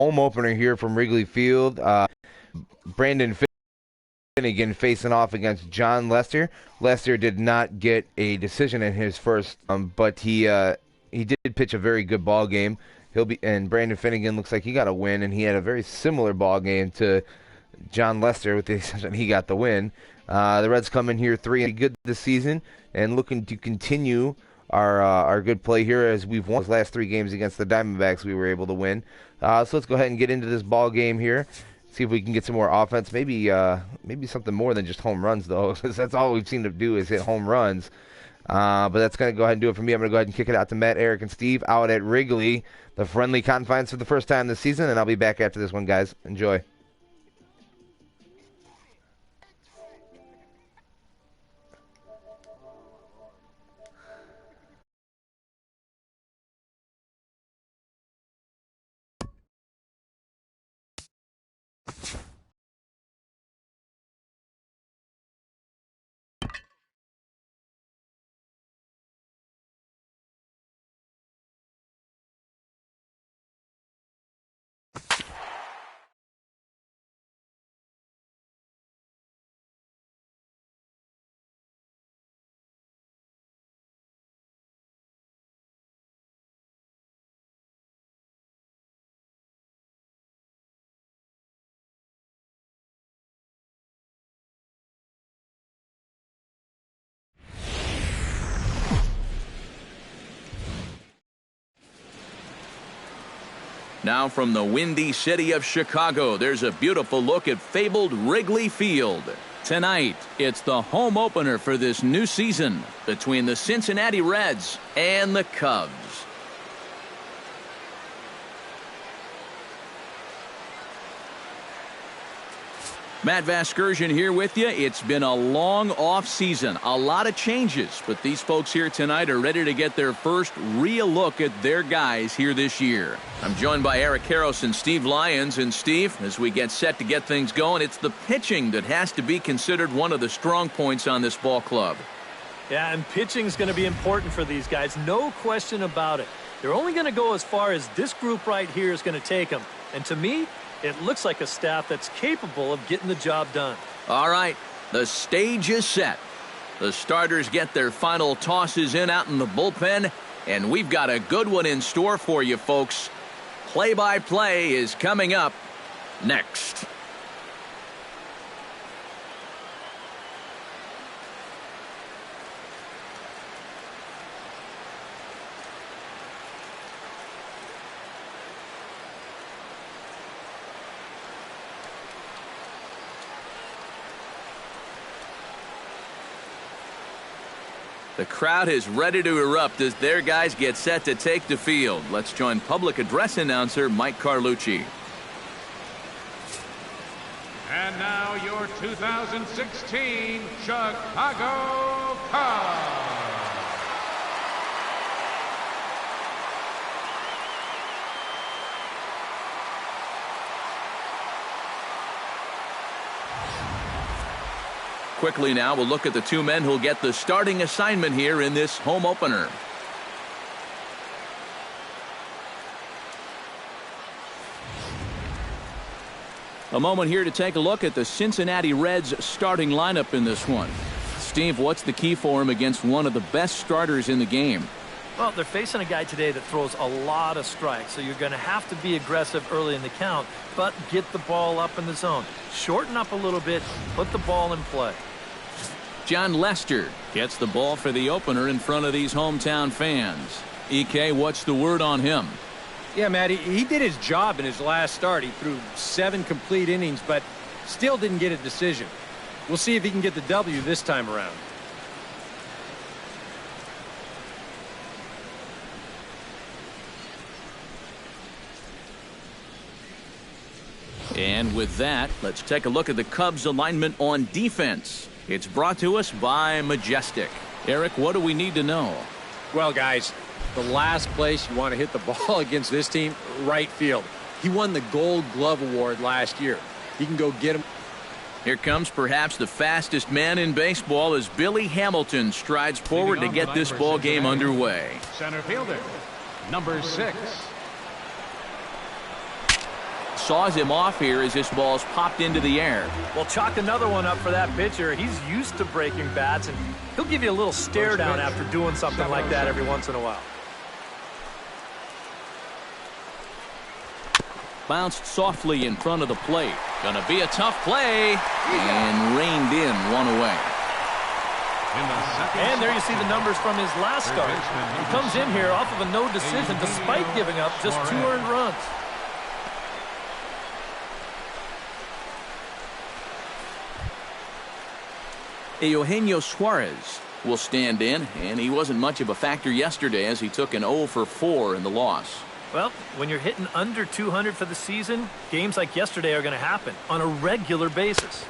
home opener here from Wrigley Field. Brandon Finnegan facing off against John Lester. Lester did not get a decision in his first, but he did pitch a very good ball game. And Brandon Finnegan looks like he got a win, and he had a very similar ball game to John Lester, with the exception he got the win. The Reds come in here 3-good this season and looking to continue our good play here, as we've won those last 3 games against the Diamondbacks. We were able to win. So let's go ahead and get into this ball game here. See if we can get some more offense. Maybe something more than just home runs, though, because that's all we've seen to do is hit home runs. But that's going to go ahead and do it for me. I'm going to go ahead and kick it out to Matt, Eric, and Steve out at Wrigley, the friendly confines for the first time this season, and I'll be back after this one, guys. Enjoy. Now from the windy city of Chicago, there's a beautiful look at fabled Wrigley Field. Tonight, it's the home opener for this new season between the Cincinnati Reds and the Cubs. Matt Vasgersian here with you. It's been a long off season, a lot of changes, but these folks here tonight are ready to get their first real look at their guys here this year. I'm joined by Eric Karros and Steve Lyons. And Steve, as we get set to get things going, it's the pitching that has to be considered one of the strong points on this ball club. Yeah, and pitching is going to be important for these guys, no question about it. They're only going to go as far as this group right here is going to take them. And to me, it looks like a staff that's capable of getting the job done. All right, the stage is set. The starters get their final tosses in out in the bullpen, and we've got a good one in store for you folks. Play-by-play is coming up next. The crowd is ready to erupt as their guys get set to take the field. Let's join public address announcer Mike Carlucci. And now your 2016 Chicago Cubs. Quickly now, we'll look at the 2 men who'll get the starting assignment here in this home opener. A moment here to take a look at the Cincinnati Reds starting lineup in this one. Steve, what's the key for him against one of the best starters in the game? Well, they're facing a guy today that throws a lot of strikes, so you're going to have to be aggressive early in the count, but get the ball up in the zone. Shorten up a little bit, put the ball in play. John Lester gets the ball for the opener in front of these hometown fans. EK, what's the word on him? Yeah, Matt, he did his job in his last start. He threw 7 complete innings, but still didn't get a decision. We'll see if he can get the W this time around. And with that, let's take a look at the Cubs alignment on defense. It's brought to us by Majestic. Eric, what do we need to know? Well, guys, the last place you want to hit the ball against this team, right field. He won the Gold Glove Award last year. You can go get him. Here comes perhaps the fastest man in baseball as Billy Hamilton strides forward to get this ball game underway. Center fielder, number 6. saws him off here as this ball's popped into the air. Well, chalk another one up for that pitcher. He's used to breaking bats, and he'll give you a little stare down after doing something like that every once in a while. Bounced softly in front of the plate. Gonna be a tough play, and reined in one away. And there you see the numbers from his last start. He comes in here off of a no decision despite giving up just 2 earned runs. Eugenio Suarez will stand in, and he wasn't much of a factor yesterday as he took an 0 for 4 in the loss. Well, when you're hitting under 200 for the season, games like yesterday are going to happen on a regular basis.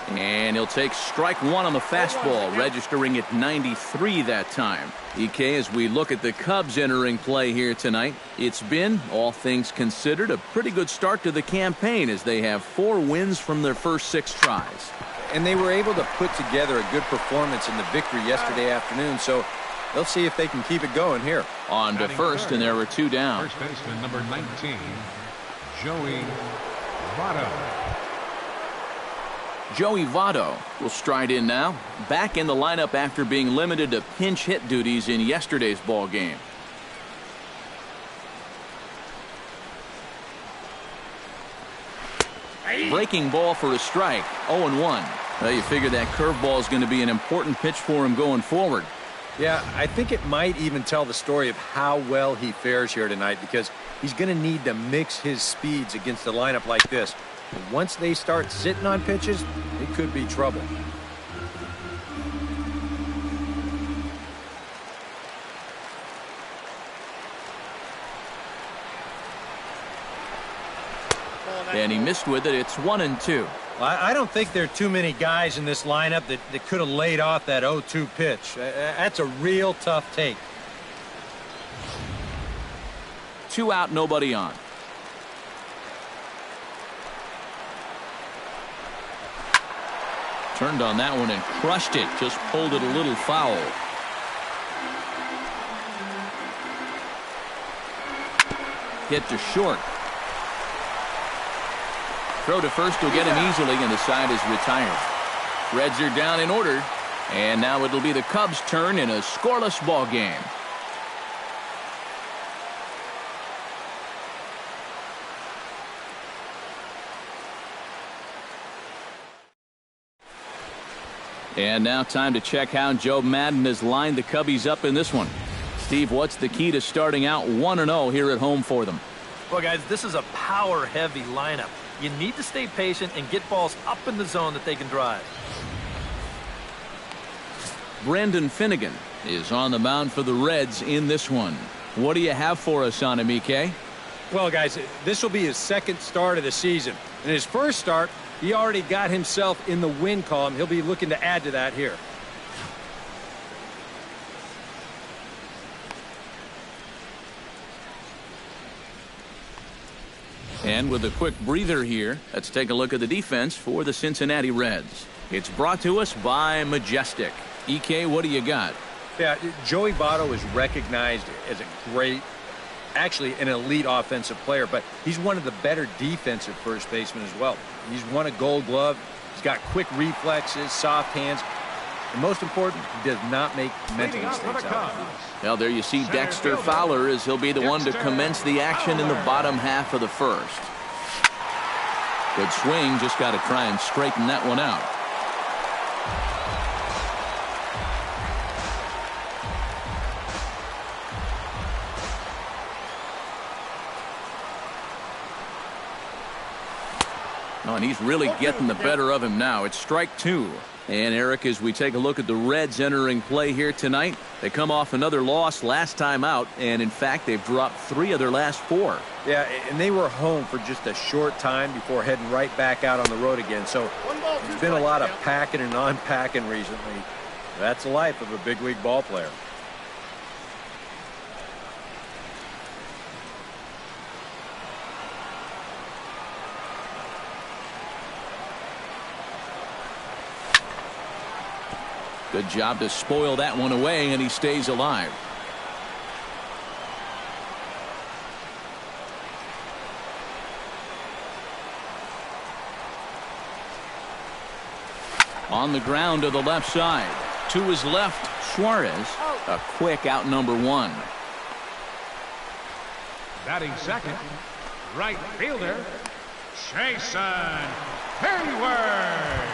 And he'll take strike one on the fastball, registering at 93 that time. EK, as we look at the Cubs entering play here tonight, it's been, all things considered, a pretty good start to the campaign as they have 4 wins from their first 6 tries. And they were able to put together a good performance in the victory yesterday afternoon, so they'll see if they can keep it going here. On to first, and there were 2 down. First baseman number 19, Joey Votto. Joey Votto will stride in now, back in the lineup after being limited to pinch hit duties in yesterday's ball game. Breaking ball for a strike, 0-1. Well, you figure that curveball is going to be an important pitch for him going forward. Yeah, I think it might even tell the story of how well he fares here tonight, because he's going to need to mix his speeds against a lineup like this. And once they start sitting on pitches, it could be trouble. And he missed with it. It's 1-2. I don't think there are too many guys in this lineup that could have laid off that 0-2 pitch. That's a real tough take. 2 out, nobody on. Turned on that one and crushed it. Just pulled it a little foul. Hit to short. Throw to first will get him easily, and the side is retired. Reds are down in order, and now it'll be the Cubs' turn in a scoreless ball game. And now time to check how Joe Madden has lined the Cubbies up in this one. Steve, what's the key to starting out 1-0 here at home for them? Well, guys, this is a power-heavy lineup. You need to stay patient and get balls up in the zone that they can drive. Brandon Finnegan is on the mound for the Reds in this one. What do you have for us on him, EK? Well, guys, this will be his second start of the season. In his first start, he already got himself in the win column. He'll be looking to add to that here. And with a quick breather here, let's take a look at the defense for the Cincinnati Reds. It's brought to us by Majestic. EK, what do you got? Yeah, Joey Votto is recognized as a great, actually an elite offensive player, but he's one of the better defensive first basemen as well. He's won a Gold Glove. He's got quick reflexes, soft hands. And most important, he does not make mental mistakes out. Well, there you see Dexter Fowler as he'll be the one to commence the action in the bottom half of the first. Good swing, just got to try and straighten that one out. Oh, and he's really getting the better of him now. It's strike 2. And Eric, as we take a look at the Reds entering play here tonight, they come off another loss last time out, and in fact they've dropped 3 of their last 4. Yeah, and they were home for just a short time before heading right back out on the road again. So there's been a lot of packing and unpacking recently. That's the life of a big league ball player. Good job to spoil that one away, and he stays alive. On the ground to the left side. To his left, Suarez. A quick out number one. Batting second, right fielder, Jason Hayward.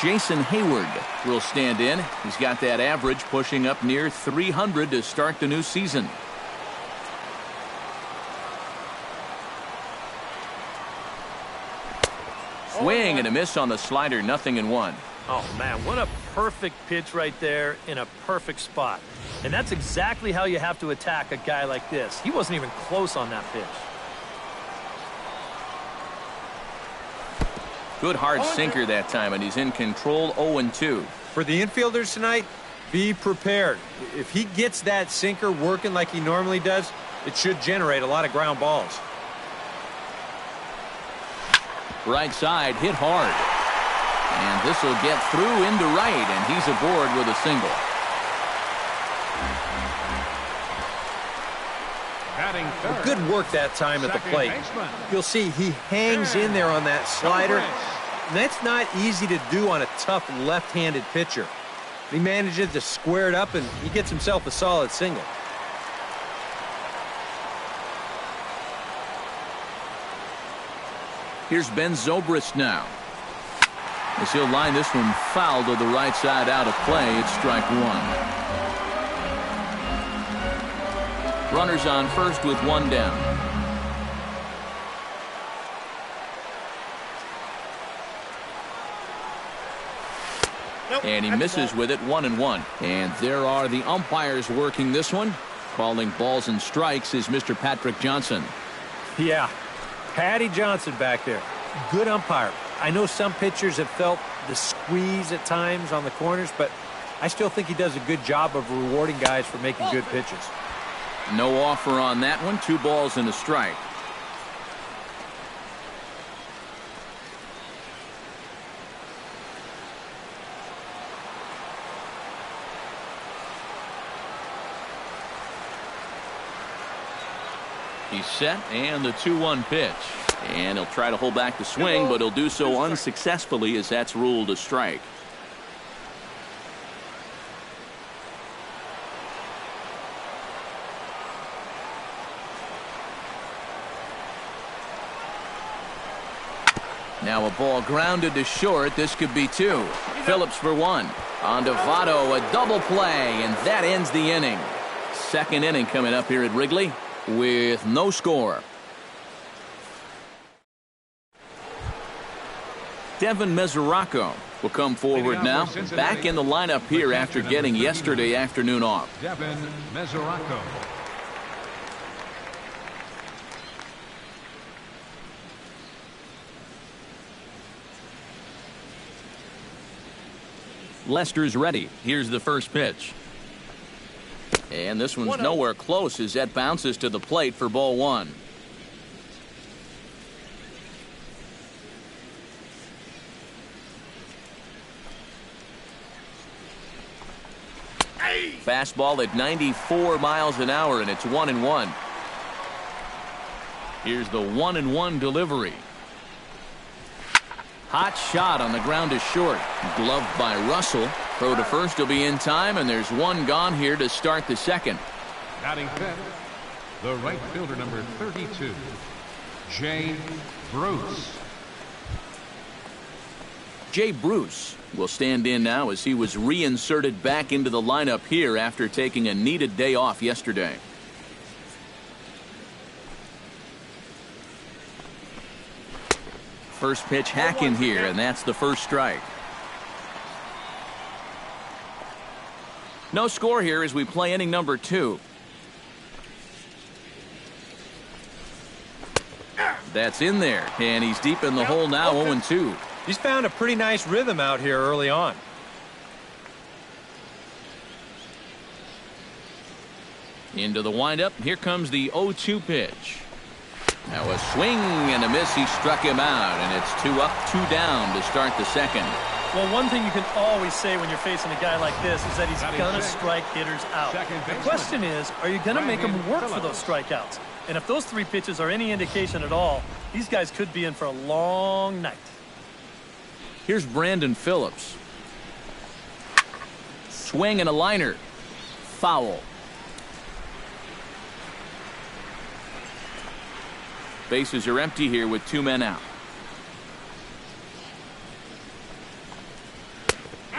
Jason Hayward will stand in. He's got that average pushing up near 300 to start the new season. Swing and a miss on the slider, 0-1. Oh, man, what a perfect pitch right there in a perfect spot. And that's exactly how you have to attack a guy like this. He wasn't even close on that pitch. Good hard sinker that time, and he's in control. 0-2. For the infielders tonight, be prepared. If he gets that sinker working like he normally does, it should generate a lot of ground balls. Right side, hit hard. And this will get through into right, and he's aboard with a single. Batting third, Good work that time at the plate. baseman. You'll see he hangs in there on that slider. And that's not easy to do on a tough left-handed pitcher. He manages to square it up, and he gets himself a solid single. Here's Ben Zobrist now. As he'll line this one foul to the right side out of play. It's strike one. Runners on first with one down. And he misses with it, 1-1. And there are the umpires working this one. Calling balls and strikes is Mr. Patrick Johnson. Yeah, Patty Johnson back there. Good umpire. I know some pitchers have felt the squeeze at times on the corners, but I still think he does a good job of rewarding guys for making good pitches. No offer on that one. 2 balls and a strike. He's set, and the 2-1 pitch. And he'll try to hold back the swing, but he'll do so unsuccessfully as that's ruled a strike. Now a ball grounded to short. This could be 2. Phillips for 1. On to Votto, a double play, and that ends the inning. Second inning coming up here at Wrigley with no score. Devin Mesoraco will come forward now. Back in the lineup here after getting yesterday afternoon off. Devin Mesoraco. Lester's ready. Here's the first pitch. And this one's nowhere close as that bounces to the plate for ball 1. Fastball at 94 miles an hour, and it's 1-1. Here's the 1-1 delivery. Hot shot on the ground to short. Gloved by Russell. Throw to first will be in time, and there's one gone here to start the second. Batting fifth, the right fielder, number 32, Jay Bruce. Jay Bruce will stand in now as he was reinserted back into the lineup here after taking a needed day off yesterday. First pitch hacking here, and that's the first strike. No score here as we play inning number 2. That's in there, and he's deep in the hole now, 0-2. He's found a pretty nice rhythm out here early on. Into the windup. Here comes the 0-2 pitch. Now a swing and a miss. He struck him out, and it's 2 up, 2 down to start the second. Well, one thing you can always say when you're facing a guy like this is that he's going to strike hitters out. The question is, are you going to make him work for those strikeouts? And if those 3 pitches are any indication at all, these guys could be in for a long night. Here's Brandon Phillips. Swing and a liner. Foul. Bases are empty here with 2 men out.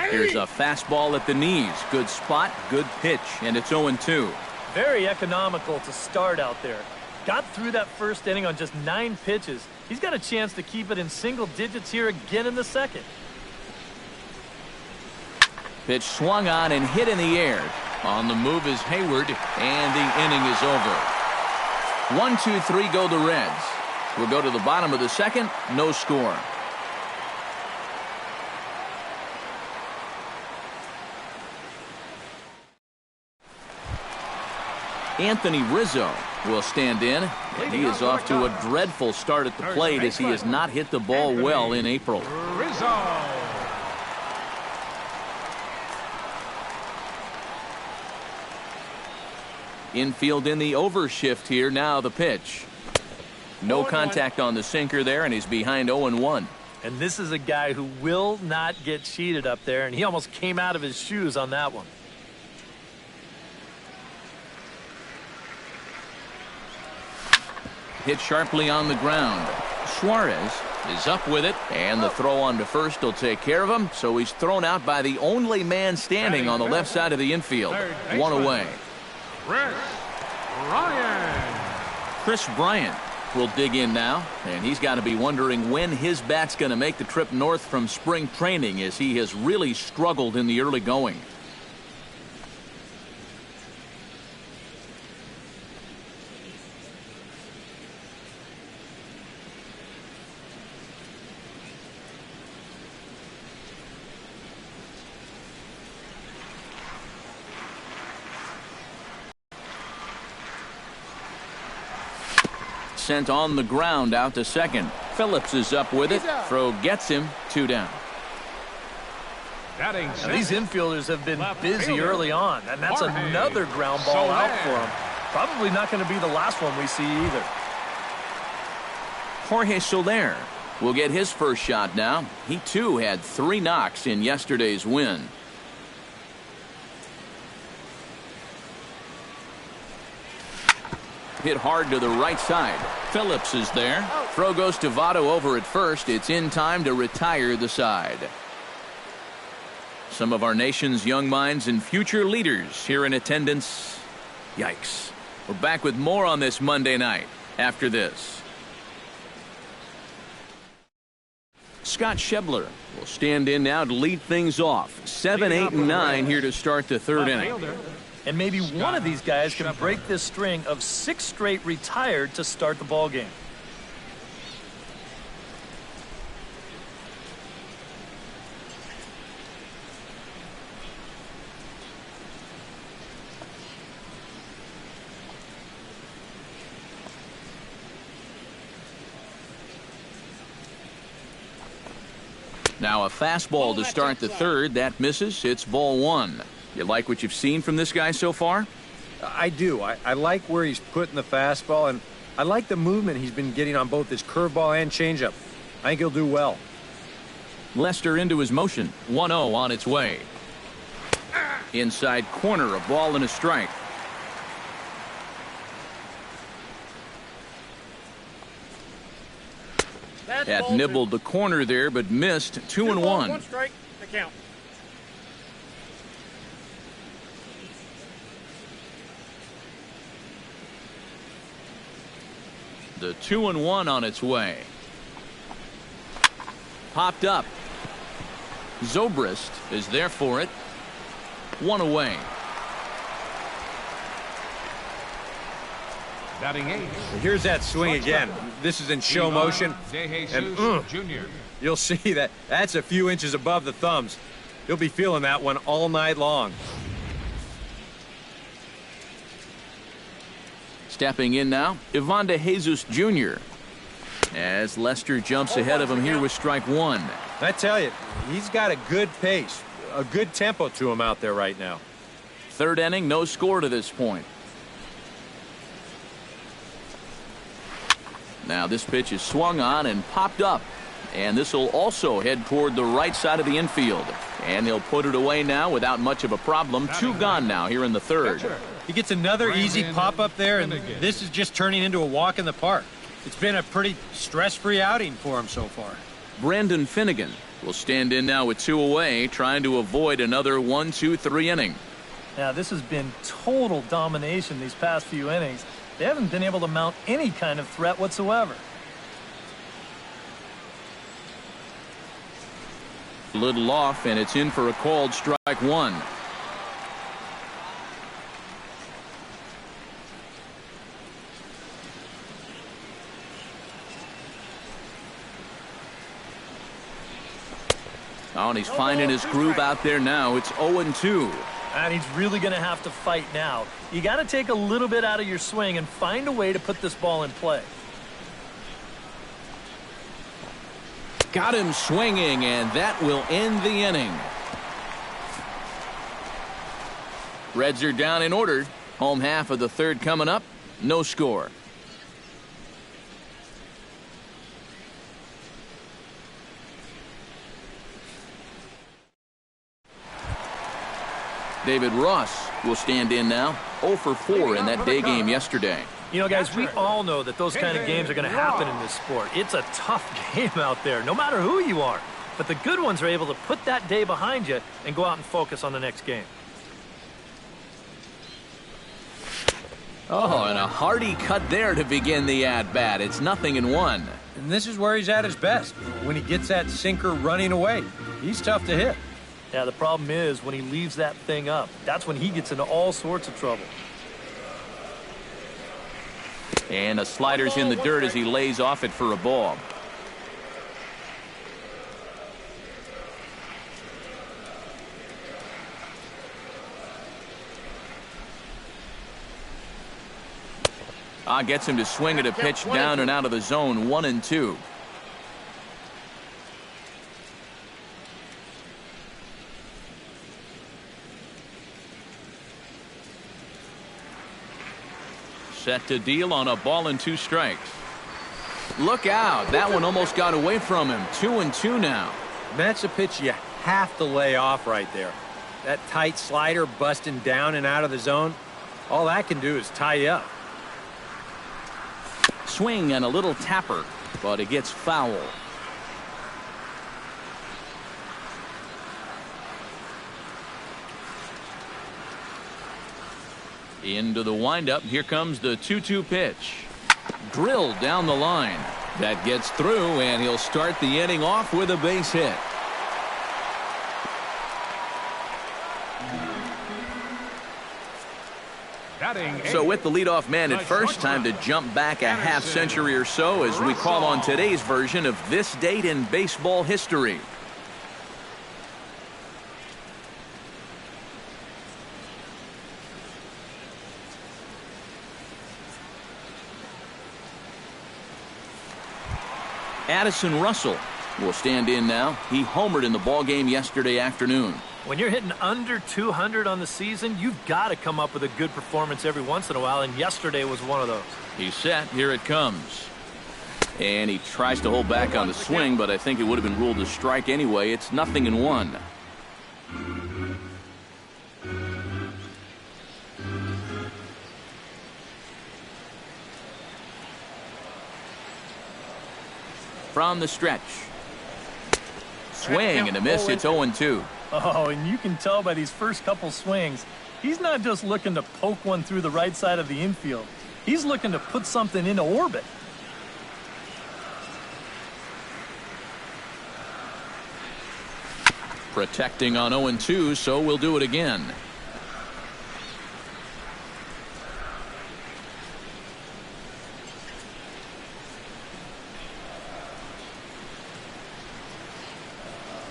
Here's a fastball at the knees. Good spot, good pitch, and it's 0-2. Very economical to start out there. Got through that first inning on just 9 pitches. He's got a chance to keep it in single digits here again in the second. Pitch swung on and hit in the air. On the move is Hayward, and the inning is over. 1, 2, 3 go the Reds. We'll go to the bottom of the second. No score. Anthony Rizzo will stand in. He is off to a dreadful start at the plate as he has not hit the ball well in April. Rizzo. Infield in the overshift here. Now the pitch. No contact on the sinker there, and he's behind 0-1. And this is a guy who will not get cheated up there, and he almost came out of his shoes on that one. Hit sharply on the ground. Suarez is up with it, and the throw on to first will take care of him, so he's thrown out by the only man standing on the left side of the infield. 1 away. Chris Bryant will dig in now, and he's got to be wondering when his bat's going to make the trip north from spring training, as he has really struggled in the early going. Sent on the ground out to second. Phillips is up with it. Throw gets him. 2 down. Now, these infielders have been busy early on, and that's another ground ball out for them. Probably not going to be the last one we see either. Jorge Soler will get his first shot now. He too had 3 knocks in yesterday's win. Hit hard to the right side. Phillips is there. Throw goes to Votto over at first. It's in time to retire the side. Some of our nation's young minds and future leaders here in attendance. Yikes. We're back with more on this Monday night after this. Scott Schebler will stand in now to lead things off. 7, 8, and 9 here to start the third inning. And maybe one of these guys can break this string of 6 straight retired to start the ball game. Now a fastball to start the third. That misses. It's ball 1. You like what you've seen from this guy so far? I do. I like where he's putting the fastball, and I like the movement he's been getting on both his curveball and changeup. I think he'll do well. Lester into his motion. 1-0 on its way. Inside corner, a ball and a strike. Had nibbled the corner there, but missed. 2-1. 1 strike to count. The 2-1 on its way. Popped up. Zobrist is there for it. 1 away. Batting 8. Here's that swing again. This is in show motion. And you'll see that that's a few inches above the thumbs. He'll be feeling that one all night long. Stepping in now, Ivan De Jesus Jr. as Lester jumps ahead of him here with strike 1. I tell you, he's got a good pace, a good tempo to him out there right now. Third inning, no score to this point. Now this pitch is swung on and popped up. And this will also head toward the right side of the infield. And he'll put it away now without much of a problem. 2 gone now here in the 3rd. He gets another easy pop-up there, and this is just turning into a walk in the park. It's been a pretty stress-free outing for him so far. Brandon Finnegan will stand in now with 2 away, trying to avoid another 1-2-3 inning. Now, this has been total domination these past few innings. They haven't been able to mount any kind of threat whatsoever. Little off, and it's in for a called strike 1. Oh, and he's finding his groove out there now. It's 0-2. And he's really going to have to fight now. You got to take a little bit out of your swing and find a way to put this ball in play. Got him swinging, and that will end the inning. Reds are down in order. Home half of the 3rd coming up. No score. David Ross will stand in now. 0 for 4 in that day game yesterday. You know, guys, we all know that those kind of games are going to happen in this sport. It's a tough game out there, no matter who you are. But the good ones are able to put that day behind you and go out and focus on the next game. Oh, and a hearty cut there to begin the at-bat. It's 0-1. And this is where he's at his best, when he gets that sinker running away. He's tough to hit. Yeah, the problem is when he leaves that thing up, that's when he gets into all sorts of trouble. And a slider's in the dirt as he lays off it for a ball. Gets him to swing at a pitch down and out of the zone. 1-2. Set to deal on a ball and 2 strikes. Look out. That one almost got away from him. 2-2 now. That's a pitch you have to lay off right there. That tight slider busting down and out of the zone, all that can do is tie you up. Swing and a little tapper, but it gets foul. Into the windup. Here comes the 2-2 pitch. Drilled down the line. That gets through, and he'll start the inning off with a base hit. So with the leadoff man at first, time to jump back a half century or so as we call on today's version of this date in baseball history. Addison Russell will stand in now. He homered in the ballgame yesterday afternoon. When you're hitting under 200 on the season, you've got to come up with a good performance every once in a while, and yesterday was one of those. He's set. Here it comes. And he tries to hold back on the swing, but I think it would have been ruled a strike anyway. It's 0-1. From the stretch. Swing and a miss. It's 0-2. Oh, and you can tell by these first couple swings, he's not just looking to poke one through the right side of the infield. He's looking to put something into orbit. Protecting on 0-2, so we'll do it again.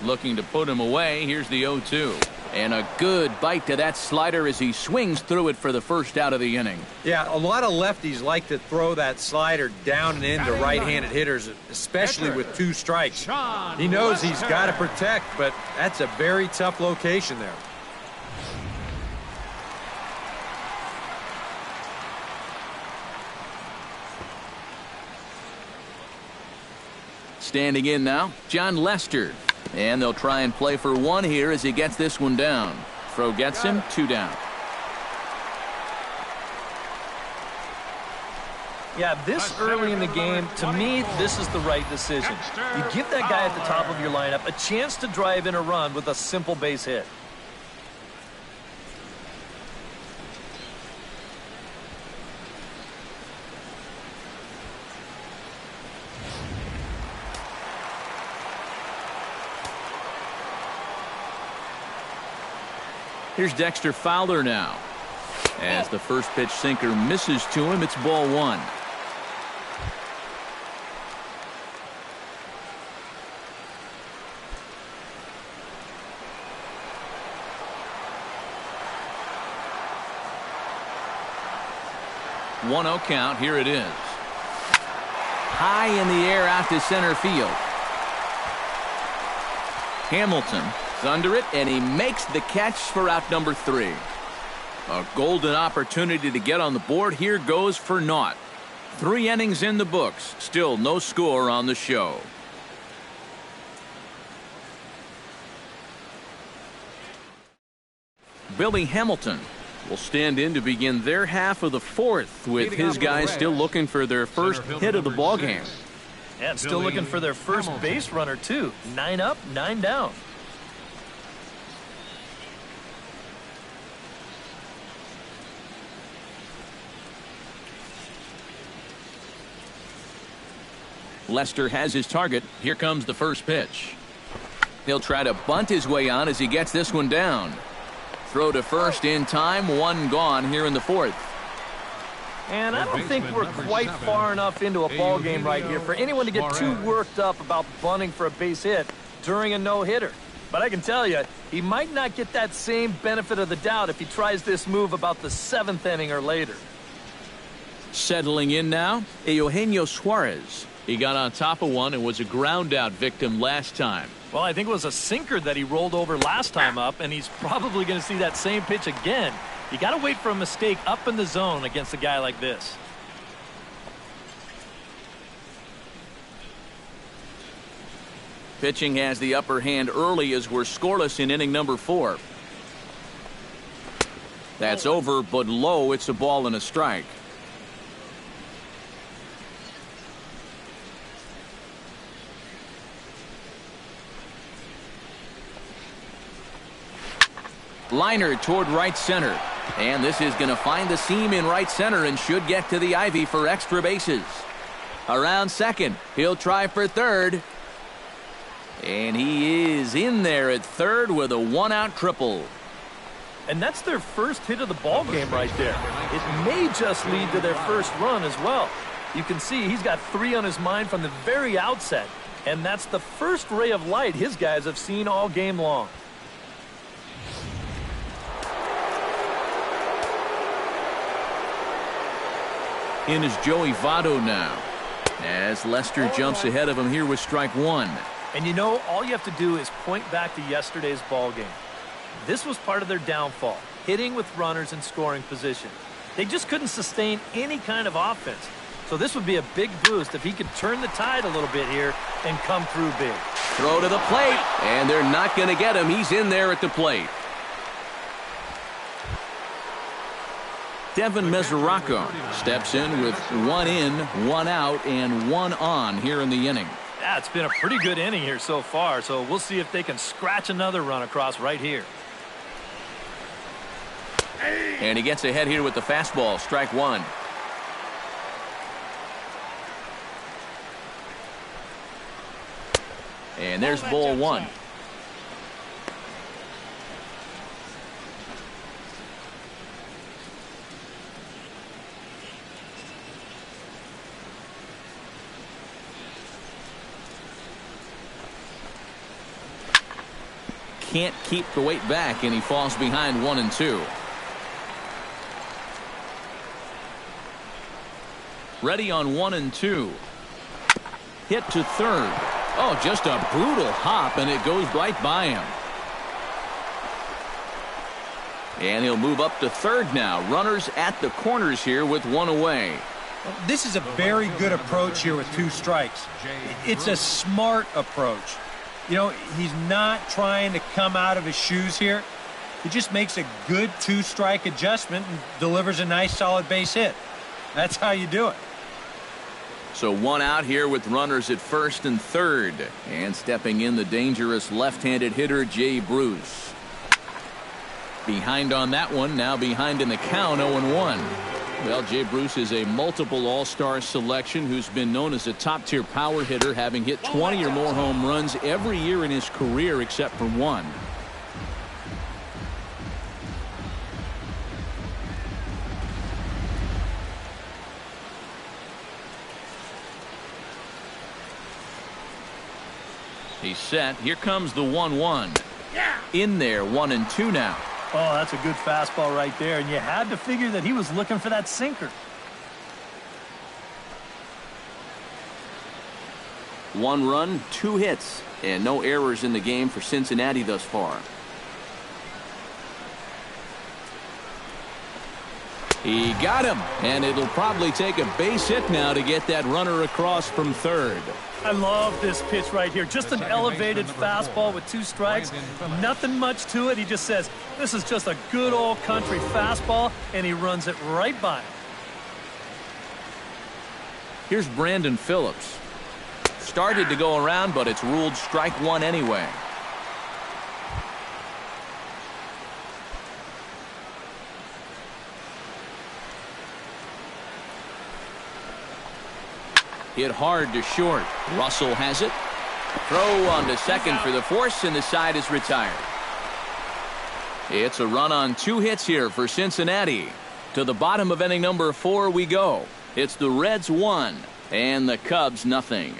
Looking to put him away. Here's the 0-2. And a good bite to that slider as he swings through it for the first out of the inning. Yeah, a lot of lefties like to throw that slider down and into right-handed hitters, especially with 2 strikes. He knows he's got to protect, but that's a very tough location there. Standing in now, John Lester. And they'll try and play for one here as he gets this one down. Throw gets him, 2 down. Yeah, this early in the game, to me, this is the right decision. You give that guy at the top of your lineup a chance to drive in a run with a simple base hit. Here's Dexter Fowler now. As the first pitch sinker misses to him, it's ball 1. One-0 count. Here it is. High in the air out to center field. Hamilton is under it, and he makes the catch for out number 3. A golden opportunity to get on the board. Here goes for naught. 3 innings in the books. Still no score on the show. Billy Hamilton will stand in to begin their half of the 4th, with his guys still looking for their first hit of the ballgame. And still looking for their first base runner, too. 9 up, 9 down. Lester has his target. Here comes the first pitch. He'll try to bunt his way on as he gets this one down. Throw to first in time. 1 gone here in the 4th. And I don't think we're quite far enough into a ball game right here for anyone to get too worked up about bunting for a base hit during a no-hitter. But I can tell you, he might not get that same benefit of the doubt if he tries this move about the 7th inning or later. Settling in now, Eugenio Suarez. He got on top of one and was a ground-out victim last time. Well, I think it was a sinker that he rolled over last time up, and he's probably going to see that same pitch again. You got to wait for a mistake up in the zone against a guy like this. Pitching has the upper hand early as we're scoreless in inning number 4. That's over, but low. It's a ball and a strike. Liner toward right center. And this is going to find the seam in right center and should get to the ivy for extra bases. Around second. He'll try for third. And he is in there at third with a 1-out triple. And that's their first hit of the ball game right there. It may just lead to their first run as well. You can see he's got 3 on his mind from the very outset. And that's the first ray of light his guys have seen all game long. In is Joey Votto now, as Lester jumps ahead of him here with strike 1. And you know, all you have to do is point back to yesterday's ball game. This was part of their downfall, hitting with runners in scoring position. They just couldn't sustain any kind of offense. So this would be a big boost if he could turn the tide a little bit here and come through big. Throw to the plate, and they're not going to get him. He's in there at the plate. Devin Mesoraco steps in with 1 in, 1 out, and 1 on here in the inning. Yeah, it's been a pretty good inning here so far, so we'll see if they can scratch another run across right here. And he gets ahead here with the fastball, strike 1. And there's ball 1. Can't keep the weight back, and he falls behind 1 and 2. Ready on 1 and 2. Hit to third. Oh, just a brutal hop, and it goes right by him. And he'll move up to third now. Runners at the corners here with 1 away. This is a very good approach here with 2 strikes. It's a smart approach. You know, he's not trying to come out of his shoes here. He just makes a good 2-strike adjustment and delivers a nice solid base hit. That's how you do it. So 1 out here with runners at first and third. And stepping in the dangerous left-handed hitter, Jay Bruce. Behind on that one, now behind in the count, 0-1. Well, Jay Bruce is a multiple all-star selection who's been known as a top-tier power hitter, having hit 20 or more home runs every year in his career except for 1. He's set. Here comes the 1-1. In there, 1-2 now. Oh, that's a good fastball right there, and you had to figure that he was looking for that sinker. 1 run, 2 hits, and no errors in the game for Cincinnati thus far. He got him, and it'll probably take a base hit now to get that runner across from third. I love this pitch right here. Just an elevated fastball with 2 strikes. Nothing much to it. He just says, this is just a good old country fastball, and he runs it right by him. Here's Brandon Phillips. Started to go around, but it's ruled strike 1 anyway. Hit hard to short. Russell has it. Throw on to second for the force, and the side is retired. It's a run on 2 hits here for Cincinnati. To the bottom of inning number 4 we go. It's the Reds 1 and the Cubs nothing.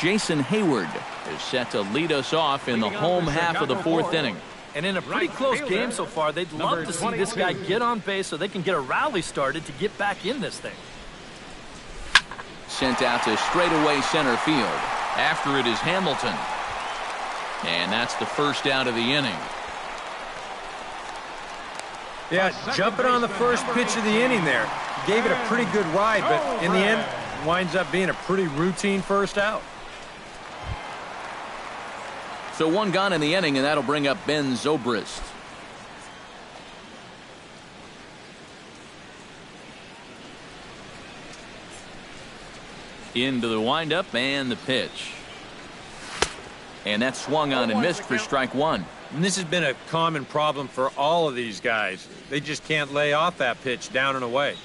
Jason Hayward is set to lead us off in the home half of the 4th inning. And in a pretty close game so far, they'd love to see this guy get on base so they can get a rally started to get back in this thing. Sent out to straightaway center field. After it is Hamilton. And that's the first out of the inning. Yeah, jumping on the first pitch of the inning there. Gave it a pretty good ride, but in the end, winds up being a pretty routine first out. So 1 gone in the inning, and that'll bring up Ben Zobrist. Into the windup and the pitch. And that swung on and missed for strike 1. And this has been a common problem for all of these guys. They just can't lay off that pitch down and away.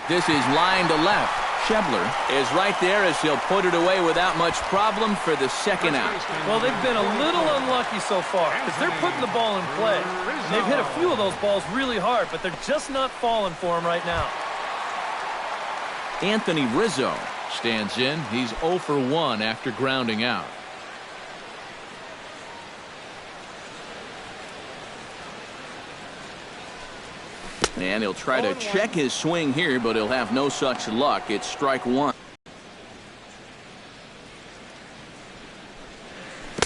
This is line to left. Shebler is right there as he'll put it away without much problem for the second out. Well, they've been a little unlucky so far because they're putting the ball in play. And they've hit a few of those balls really hard, but they're just not falling for him right now. Anthony Rizzo stands in. He's 0 for 1 after grounding out. And he'll try to check his swing here, but he'll have no such luck. It's strike 1.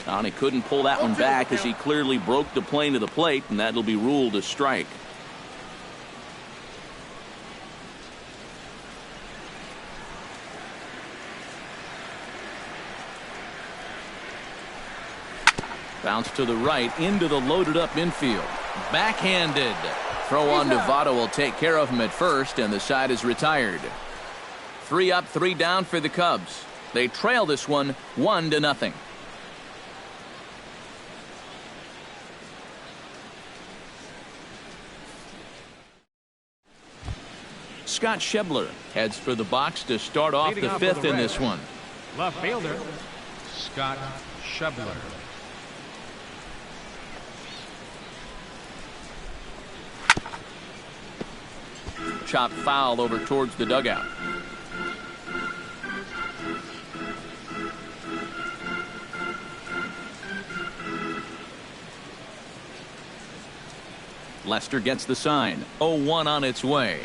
And he couldn't pull that one back as he clearly broke the plane of the plate, and that'll be ruled a strike. Bounce to the right into the loaded up infield. Backhanded. Throw on to Votto will take care of him at first, and the side is retired. 3 up, 3 down for the Cubs. They trail this one 1-0. Scott Shebler heads for the box to start off the 5th in this one. Left fielder, Scott Shebler. Chopped foul over towards the dugout. Lester gets the sign. 0-1 on its way.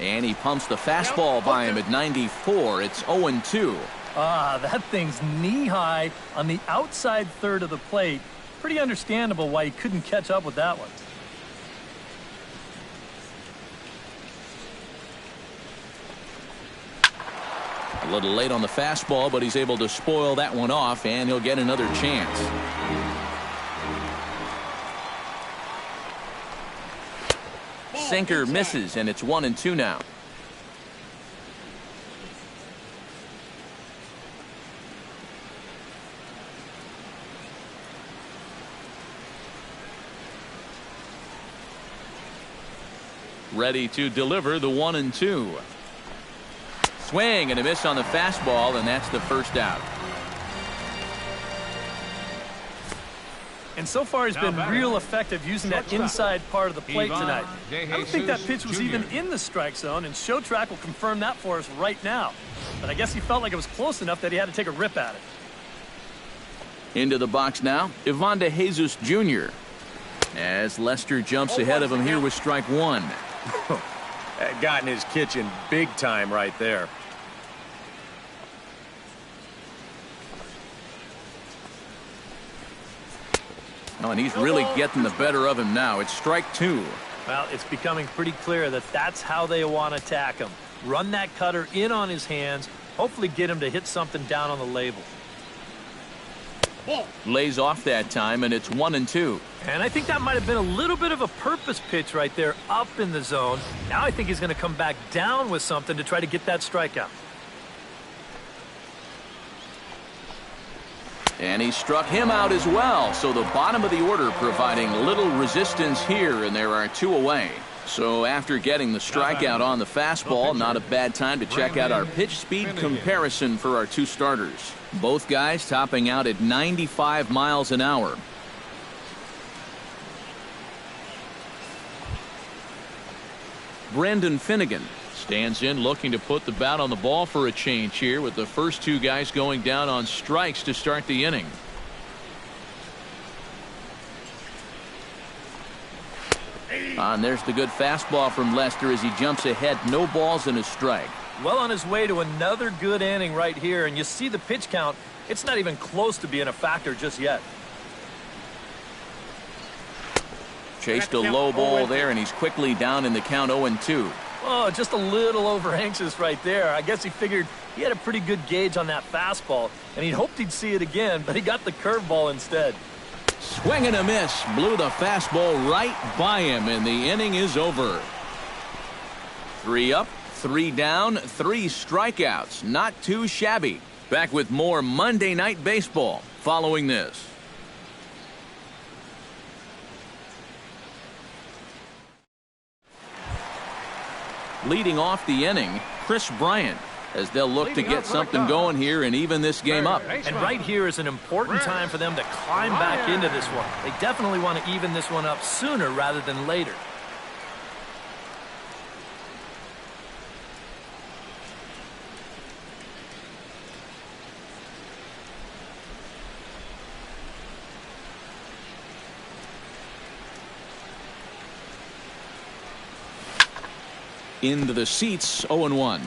And he pumps the fastball by him at 94. It's 0-2. That thing's knee-high on the outside third of the plate. Pretty understandable why he couldn't catch up with that one. A little late on the fastball, but he's able to spoil that one off, and he'll get another chance. Sinker misses, and it's 1-2 now. Ready to deliver the 1-2. Swing and a miss on the fastball, and that's the first out. And so far he's been real effective using that inside part of the plate tonight. I don't think that pitch was even in the strike zone, and Show Track will confirm that for us right now. But I guess he felt like it was close enough that he had to take a rip at it. Into the box now, Ivan De Jesus Jr. as Lester jumps ahead of him here with strike one. Got in his kitchen big time right there. Oh, and he's really getting the better of him now. It's strike two. Well, it's becoming pretty clear that that's how they want to attack him. Run that cutter in on his hands, hopefully get him to hit something down on the label. Lays off that time, and it's 1-2. And I think that might have been a little bit of a purpose pitch right there up in the zone. Now I think he's going to come back down with something to try to get that strikeout. And he struck him out as well. So the bottom of the order providing little resistance here, and there are two away. So after getting the strikeout on the fastball, not a bad time to check out our pitch speed comparison for our two starters. Both guys topping out at 95 miles an hour. Brendan Finnegan stands in, looking to put the bat on the ball for a change here, with the first two guys going down on strikes to start the inning. And there's the good fastball from Lester as he jumps ahead. No balls and a strike. Well on his way to another good inning right here, and you see the pitch count. It's not even close to being a factor just yet. Chased a low ball there, and he's quickly down in the count 0-2. Oh, just a little over anxious right there. I guess he figured he had a pretty good gauge on that fastball, and he hoped he'd see it again, but he got the curveball instead. Swing and a miss. Blew the fastball right by him, and the inning is over. 3 up, 3 down, 3 strikeouts. Not too shabby. Back with more Monday Night Baseball following this. Leading off the inning, Chris Bryant, as they'll look to get something going here and even this game up. And right here is an important time for them to climb back into this one. They definitely want to even this one up sooner rather than later. Into the seats, 0-1.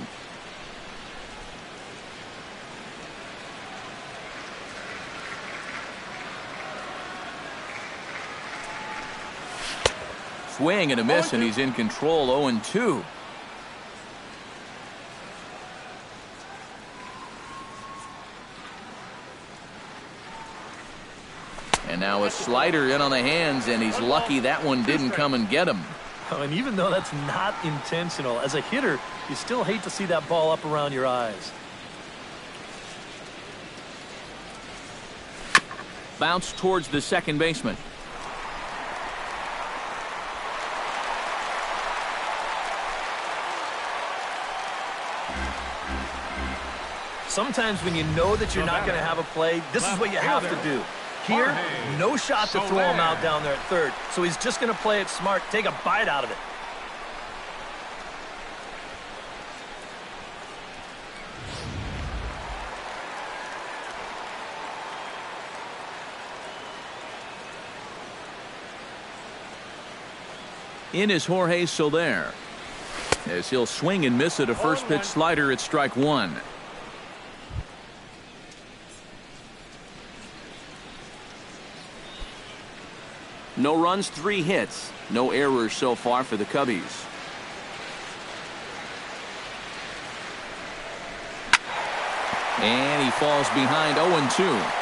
Swing and a miss, and he's in control, 0-2. And now a slider in on the hands, and he's lucky that one didn't come and get him. Oh, and even though that's not intentional, as a hitter, you still hate to see that ball up around your eyes. Bounce towards the second baseman. Sometimes when you know that you're not going to have a play, this is what you have to do. Here, no shot to throw him out down there at third, so he's just going to play it smart, take a bite out of it. In is Jorge Soler, as he'll swing and miss at a first pitch slider at strike one. No runs, 3 hits. No errors so far for the Cubbies. And he falls behind 0-2.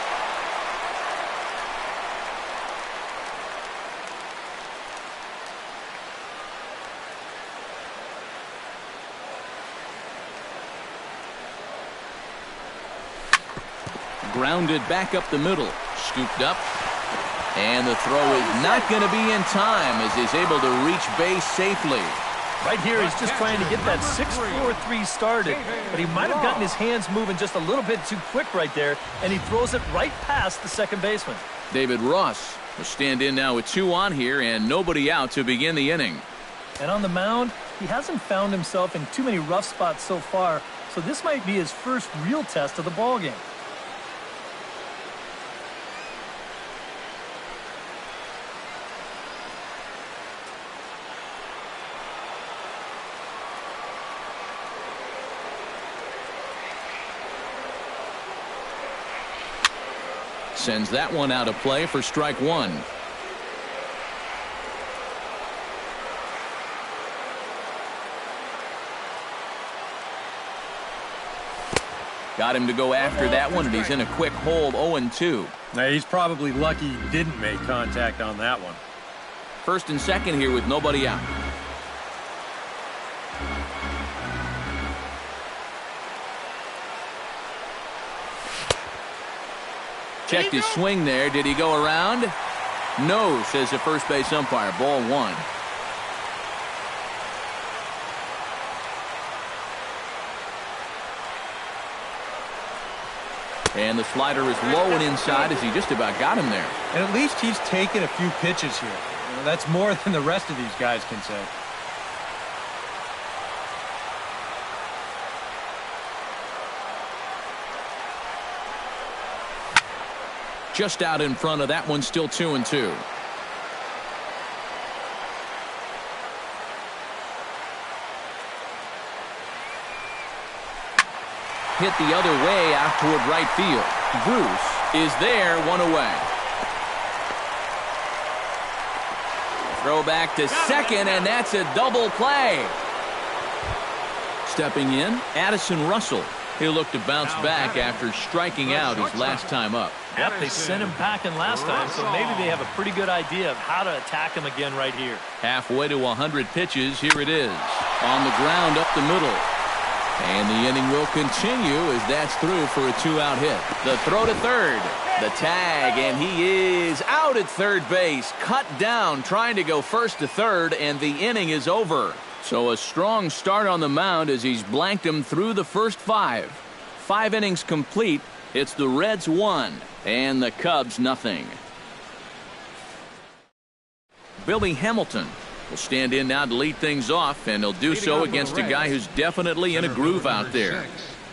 Grounded back up the middle. Scooped up. And the throw is not going to be in time as he's able to reach base safely. Right here, he's just trying to get that 6-4-3 started, but he might have gotten his hands moving just a little bit too quick right there, and he throws it right past the second baseman. David Ross will stand in now with 2 on here and nobody out to begin the inning. And on the mound, he hasn't found himself in too many rough spots so far, so this might be his first real test of the ballgame. Sends that one out of play for strike 1. Got him to go after that one, and he's in a quick hold, 0-2. Now, he's probably lucky he didn't make contact on that one. First and second here with nobody out. Checked his swing there. Did he go around? No, says the first base umpire. Ball 1. And the slider is low and inside as he just about got him there. And at least he's taken a few pitches here. You know, that's more than the rest of these guys can say. Just out in front of that one, still 2-2. Hit the other way out toward right field. Bruce is there, 1 away. Throw back to second, and that's a double play. Stepping in, Addison Russell. He'll look to bounce back after striking out his last time up. Yep, they sent him packing last time, so maybe they have a pretty good idea of how to attack him again right here. Halfway to 100 pitches, here it is. On the ground up the middle. And the inning will continue as that's through for a 2-out hit. The throw to third. The tag, and he is out at third base. Cut down, trying to go first to third, and the inning is over. So a strong start on the mound as he's blanked him through the first 5. 5 innings complete. It's the Reds 1 and the Cubs nothing. Billy Hamilton will stand in now to lead things off, and he'll do so against a guy who's definitely in a groove out there.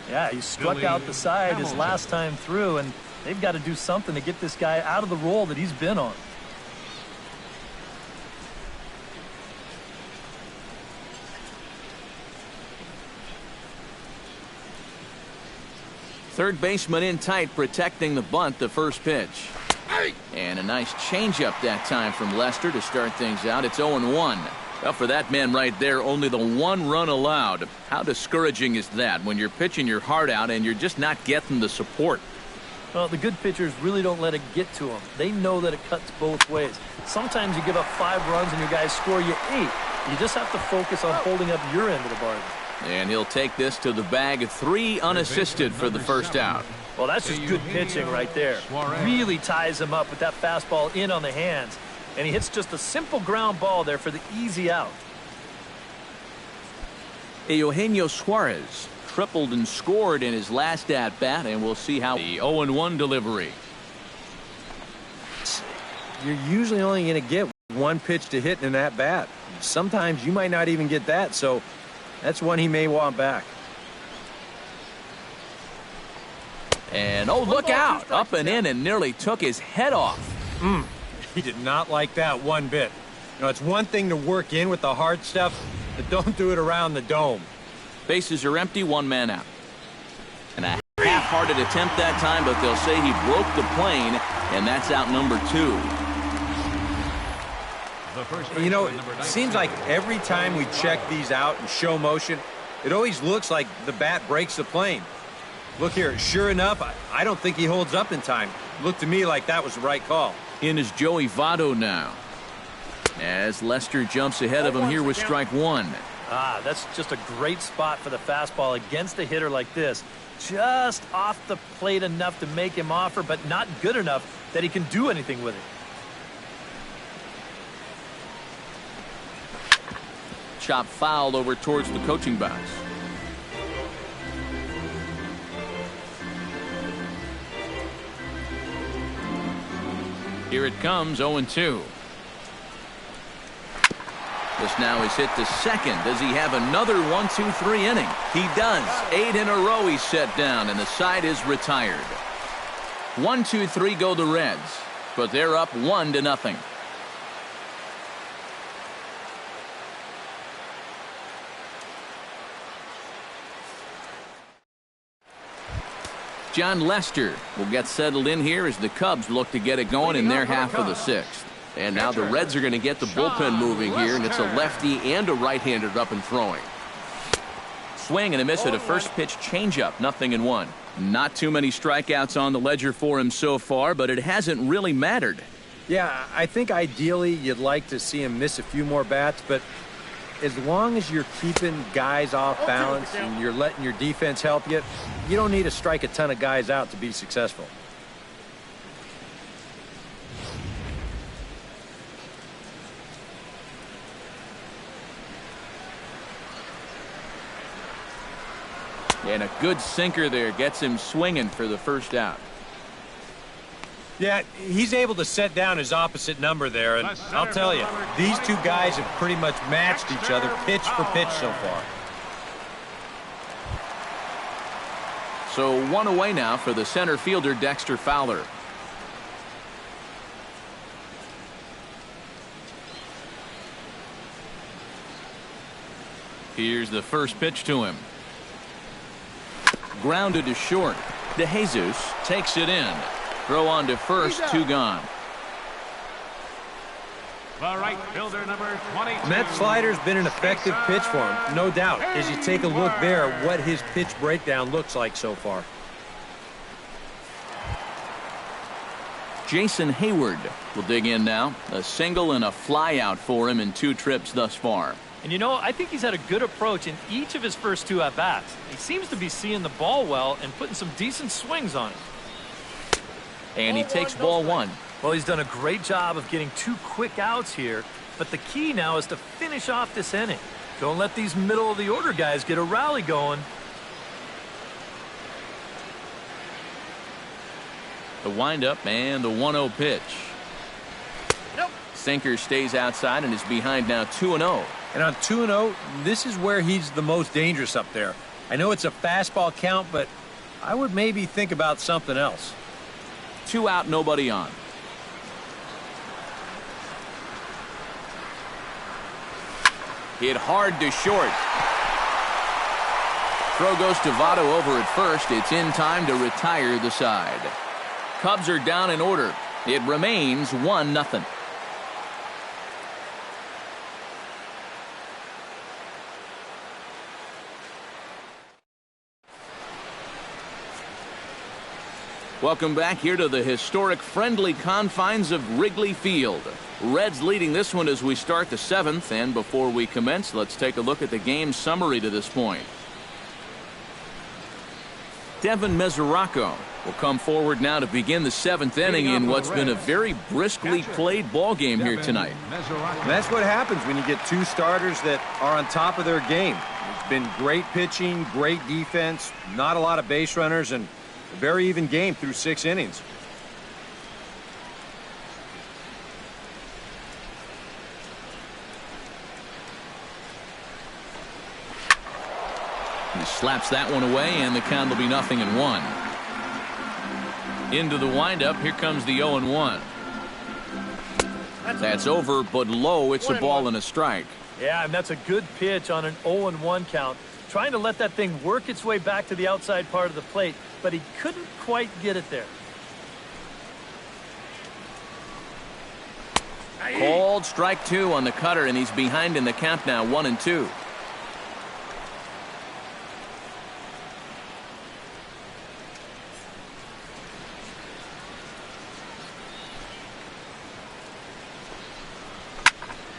Yeah, he struck out the side his last time through, and they've got to do something to get this guy out of the role that he's been on. Third baseman in tight, protecting the bunt, the first pitch. And a nice changeup that time from Lester to start things out. It's 0-1. Well, for that man right there, only the 1 run allowed. How discouraging is that when you're pitching your heart out and you're just not getting the support? Well, the good pitchers really don't let it get to them. They know that it cuts both ways. Sometimes you give up 5 runs and your guys score you 8. You just have to focus on holding up your end of the bargain. And he'll take this to the bag. 3 unassisted for the first out. Well, that's just good pitching right there. Really ties him up with that fastball in on the hands. And he hits just a simple ground ball there for the easy out. Eugenio Suarez tripled and scored in his last at-bat, and we'll see how the 0-1 delivery. You're usually only going to get 1 pitch to hit in that bat. Sometimes you might not even get that, so that's one he may want back. And oh, look out! Up and in and nearly took his head off. He did not like that one bit. You know, it's one thing to work in with the hard stuff, but don't do it around the dome. Bases are empty, 1 man out. And a half-hearted attempt that time, but they'll say he broke the plane, and that's out number 2. The first You know, baseman, number it 19. seems like every time we check these out and show motion, it always looks like the bat breaks the plane. Look here, sure enough, I don't think he holds up in time. Looked to me like that was the right call. In is Joey Votto now, as Lester jumps ahead of him here with strike one. Ah, that's just a great spot for the fastball against a hitter like this. Just off the plate enough to make him offer, but not good enough that he can do anything with it. Chop foul over towards the coaching box. Here it comes, 0-2. This now is hit to second. Does he have another 1-2-3 inning? He does. 8 in a row he's set down, and the side is retired. 1-2-3 go the Reds, but they're up 1-0. John Lester will get settled in here as the Cubs look to get it going in their half of the sixth. And now the Reds are going to get the bullpen moving here, and it's a lefty and a right-hander up and throwing. Swing and a miss at a first pitch changeup, 0-1. Not too many strikeouts on the ledger for him so far, but it hasn't really mattered. Yeah, I think ideally you'd like to see him miss a few more bats, but as long as you're keeping guys off balance and you're letting your defense help you, you don't need to strike a ton of guys out to be successful. And a good sinker there gets him swinging for the first out. Yeah, he's able to set down his opposite number there, and I'll tell you, these two guys have pretty much matched each other pitch for pitch so far. So one away now for the center fielder, Dexter Fowler. Here's the first pitch to him. Grounded to short. DeJesus takes it in. Throw on to first, 2 gone. The right fielder, number 22. And that slider's been an effective pitch for him, no doubt. As you take a look there at what his pitch breakdown looks like so far. Jason Hayward will dig in now. A single and a fly out for him in 2 trips thus far. And you know, I think he's had a good approach in each of his first 2 at-bats. He seems to be seeing the ball well and putting some decent swings on it. And he takes ball 1. Well, he's done a great job of getting 2 quick outs here, but the key now is to finish off this inning. Don't let these middle-of-the-order guys get a rally going. The windup and the 1-0 pitch. Sinker stays outside and is behind now 2-0. And on 2-0, this is where he's the most dangerous up there. I know it's a fastball count, but I would maybe think about something else. 2 out, nobody on. Hit hard to short. Throw goes to Votto over at first. It's in time to retire the side. Cubs are down in order. It remains 1-0. Welcome back here to the historic friendly confines of Wrigley Field. Reds leading this one as we start the 7th, and before we commence, let's take a look at the game summary to this point. Devin Mesoraco will come forward now to begin the 7th inning in what's been a very briskly played ball game here tonight. And that's what happens when you get 2 starters that are on top of their game. It's been great pitching, great defense, not a lot of base runners, and a very even game through 6 innings. He slaps that one away, and the count will be 0-1. Into the windup, here comes the 0-1. That's over, but low. It's a ball and a strike. Yeah, and that's a good pitch on an 0-1 count. Trying to let that thing work its way back to the outside part of the plate, but he couldn't quite get it there. Called strike 2 on the cutter, and he's behind in the count now, 1-2.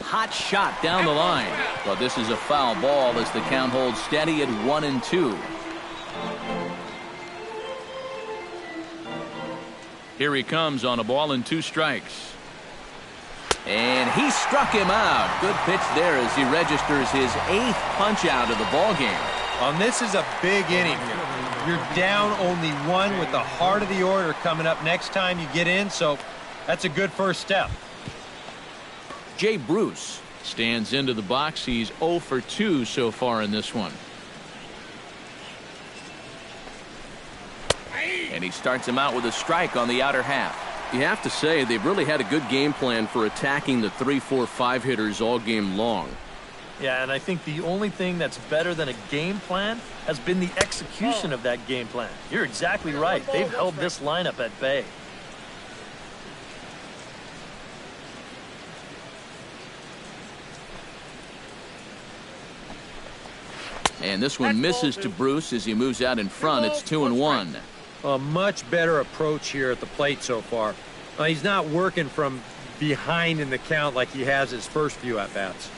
Hot shot down the line, but this is a foul ball as the count holds steady at 1-2. Here he comes on a ball and 2 strikes. And he struck him out. Good pitch there as he registers his 8th punch out of the ball game. This is a big inning here. You're down only 1 with the heart of the order coming up next time you get in, so that's a good first step. Jay Bruce stands into the box. He's 0 for 2 so far in this one. And he starts him out with a strike on the outer half. You have to say they've really had a good game plan for attacking the 3, 4, 5 hitters all game long. Yeah, and I think the only thing that's better than a game plan has been the execution of that game plan. You're exactly right. They've held this lineup at bay. And this one misses to Bruce as he moves out in front. It's 2-1. A much better approach here at the plate so far. He's not working from behind in the count like he has his first few at-bats.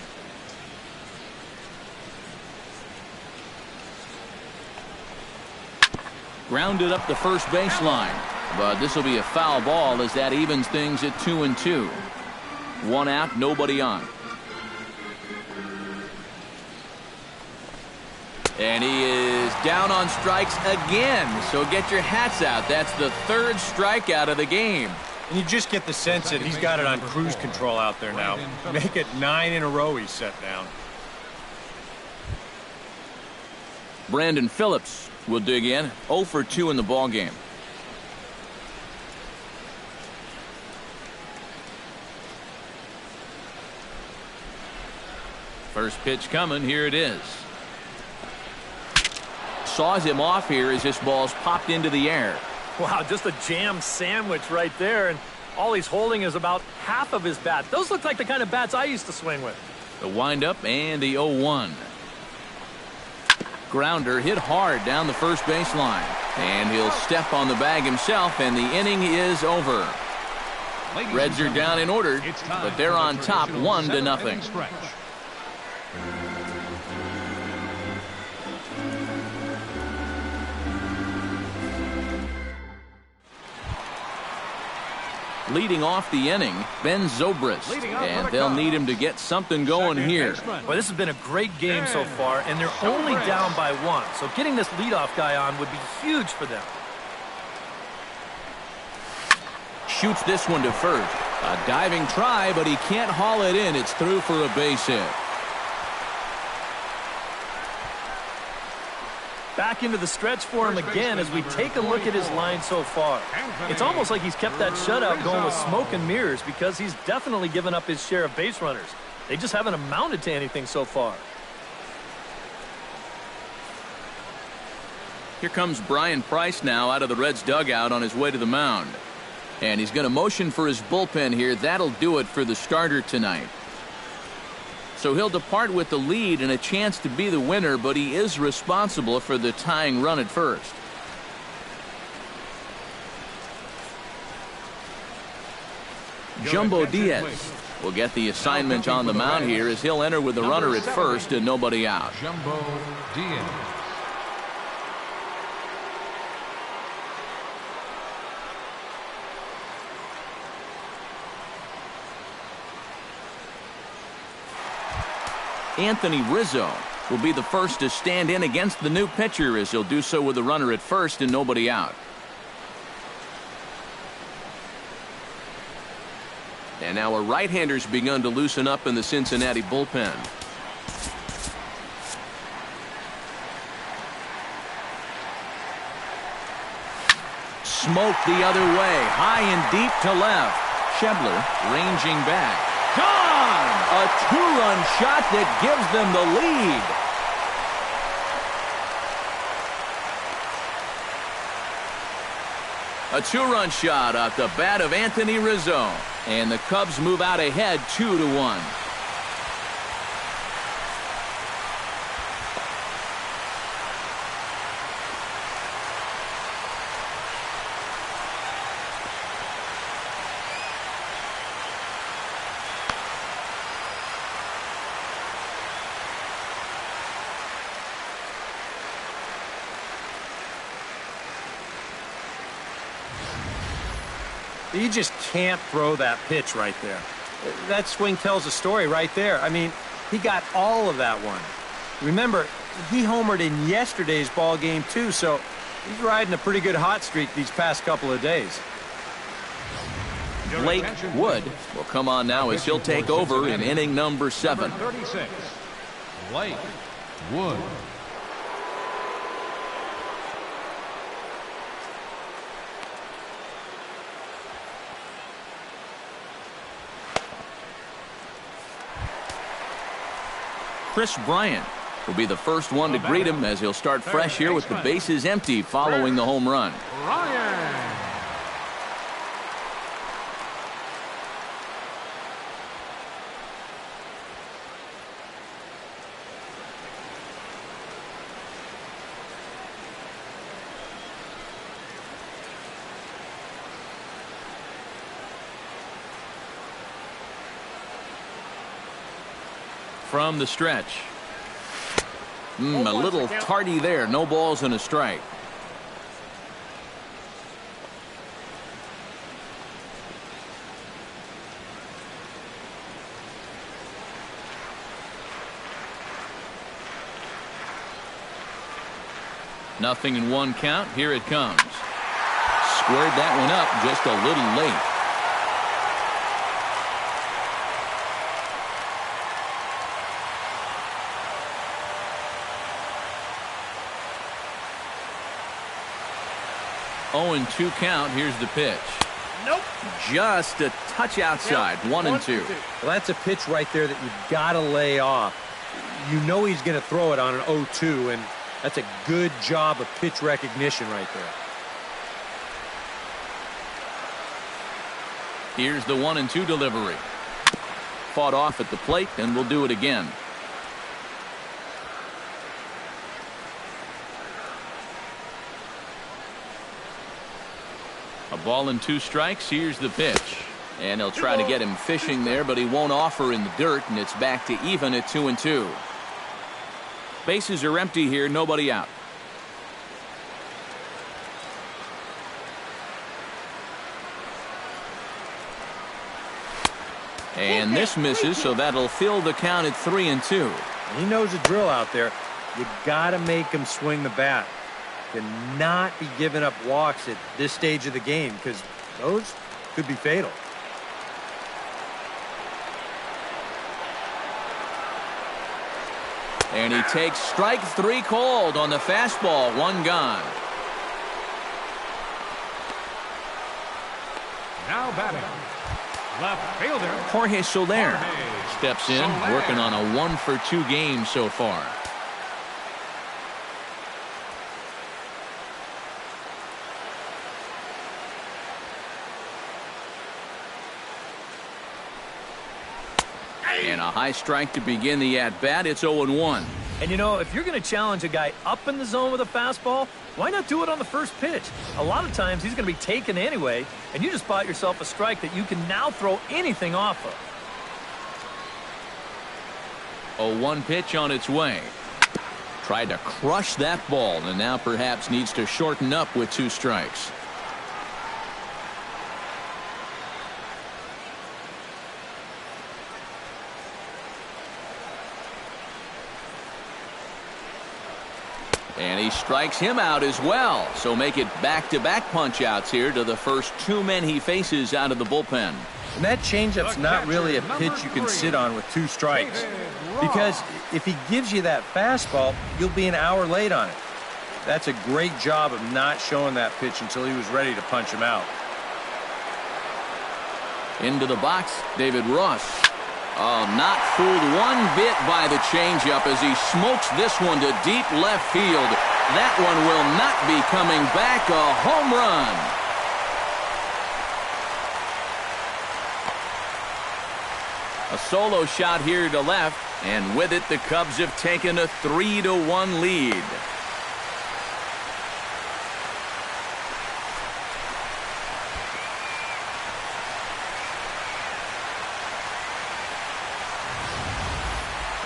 Grounded up the first baseline, but this will be a foul ball as that evens things at 2-2. 1 out, nobody on. And he is down on strikes again, so get your hats out. That's the 3rd strikeout of the game. And you just get the sense that he's got it on cruise control out there now. Make it 9 in a row he's set down. Brandon Phillips will dig in, 0 for 2 in the ball game. First pitch coming, here it is. Saws him off here as this ball's popped into the air. Wow, just a jam sandwich right there, and all he's holding is about half of his bat. Those look like the kind of bats I used to swing with. The windup and the 0-1. Grounder hit hard down the first baseline, and he'll step on the bag himself, and the inning is over. Reds are down in order, but they're on top 1-0. Leading off the inning, Ben Zobrist, and they'll need him to get something going here. Well, this has been a great game so far, and they're only down by 1, so getting this leadoff guy on would be huge for them. Shoots this one to first. A diving try, but he can't haul it in. It's through for a base hit. Back into the stretch for him again as we take a look at his line so far. It's almost like he's kept that shutout going with smoke and mirrors because he's definitely given up his share of base runners. They just haven't amounted to anything so far. Here comes Brian Price now out of the Reds dugout on his way to the mound. And he's going to motion for his bullpen here. That'll do it for the starter tonight. So he'll depart with the lead and a chance to be the winner, but he is responsible for the tying run at first. Jumbo Diaz will get the assignment on the mound here as he'll enter with the runner at first and nobody out. Jumbo Diaz. Anthony Rizzo will be the first to stand in against the new pitcher as he'll do so with the runner at first and nobody out. And now a right-hander's begun to loosen up in the Cincinnati bullpen. Smoked the other way, high and deep to left. Schebler ranging back. Gone! A 2-run shot that gives them the lead. A 2-run shot off the bat of Anthony Rizzo. And the Cubs move out ahead 2-1. You just can't throw that pitch right there. That swing tells a story right there. I mean, he got all of that one. Remember, he homered in yesterday's ball game too, so he's riding a pretty good hot streak these past couple of days. Blake Wood will come on now as he'll take over in inning number 7. Number 36, Blake Wood. Chris Bryant will be the first one to greet him as he'll start fresh here with the bases empty following the home run. Ryan. From the stretch. A little tardy there. No balls and a strike. Nothing in one count. Here it comes. Squared that one up just a little late. Oh, and 2 count. Here's the pitch. Nope. Just a touch outside. Yep. 1 and 2. Well, that's a pitch right there that you've got to lay off. You know he's going to throw it on an 0-2, and that's a good job of pitch recognition right there. Here's the 1 and 2 delivery. Fought off at the plate, and we'll do it again. A ball and 2 strikes. Here's the pitch. And he'll try to get him fishing there, but he won't offer in the dirt, and it's back to even at 2 and 2. Bases are empty here. Nobody out. And this misses, so that'll fill the count at 3 and 2. He knows the drill out there. You got to make him swing the bat. Cannot be giving up walks at this stage of the game because those could be fatal. And he takes strike 3 called on the fastball. 1 gone. Now batting, left fielder Jorge Soler Jorge steps in, Soler. working on a 1-for-2 game so far. And a high strike to begin the at-bat. It's 0-1. And you know, if you're going to challenge a guy up in the zone with a fastball, why not do it on the first pitch? A lot of times he's going to be taken anyway, and you just bought yourself a strike that you can now throw anything off of. A 1 pitch on its way. Tried to crush that ball, and now perhaps needs to shorten up with 2 strikes. And he strikes him out as well. So make it back-to-back punch-outs here to the first 2 men he faces out of the bullpen. And that changeup's not really a pitch you can sit on with 2 strikes. Because if he gives you that fastball, you'll be an hour late on it. That's a great job of not showing that pitch until he was ready to punch him out. Into the box, David Ross. Oh, not fooled one bit by the changeup as he smokes this one to deep left field. That one will not be coming back. A home run. A solo shot here to left, and with it, the Cubs have taken a 3-1 lead.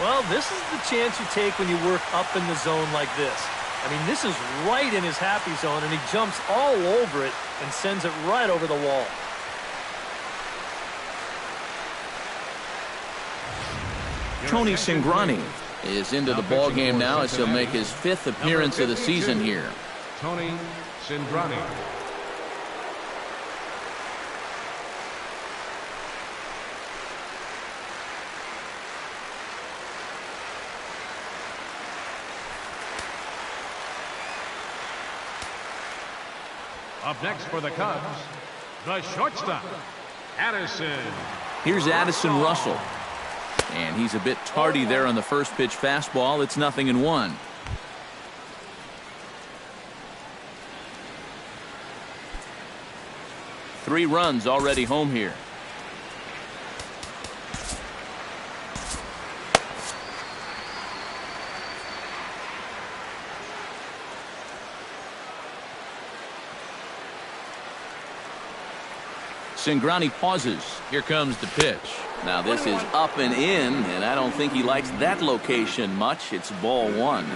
Well, this is the chance you take when you work up in the zone like this. I mean, this is right in his happy zone, and he jumps all over it and sends it right over the wall. Tony Cingrani is into the ball game now as he'll make his 5th appearance of the season here. Tony Cingrani. Up next for the Cubs, the shortstop, Addison. Here's Addison Russell. And he's a bit tardy there on the first pitch fastball. It's 0-1. Three runs already home here. Cingrani pauses. Here comes the pitch. Now this is up and in, and I don't think he likes that location much. It's ball one.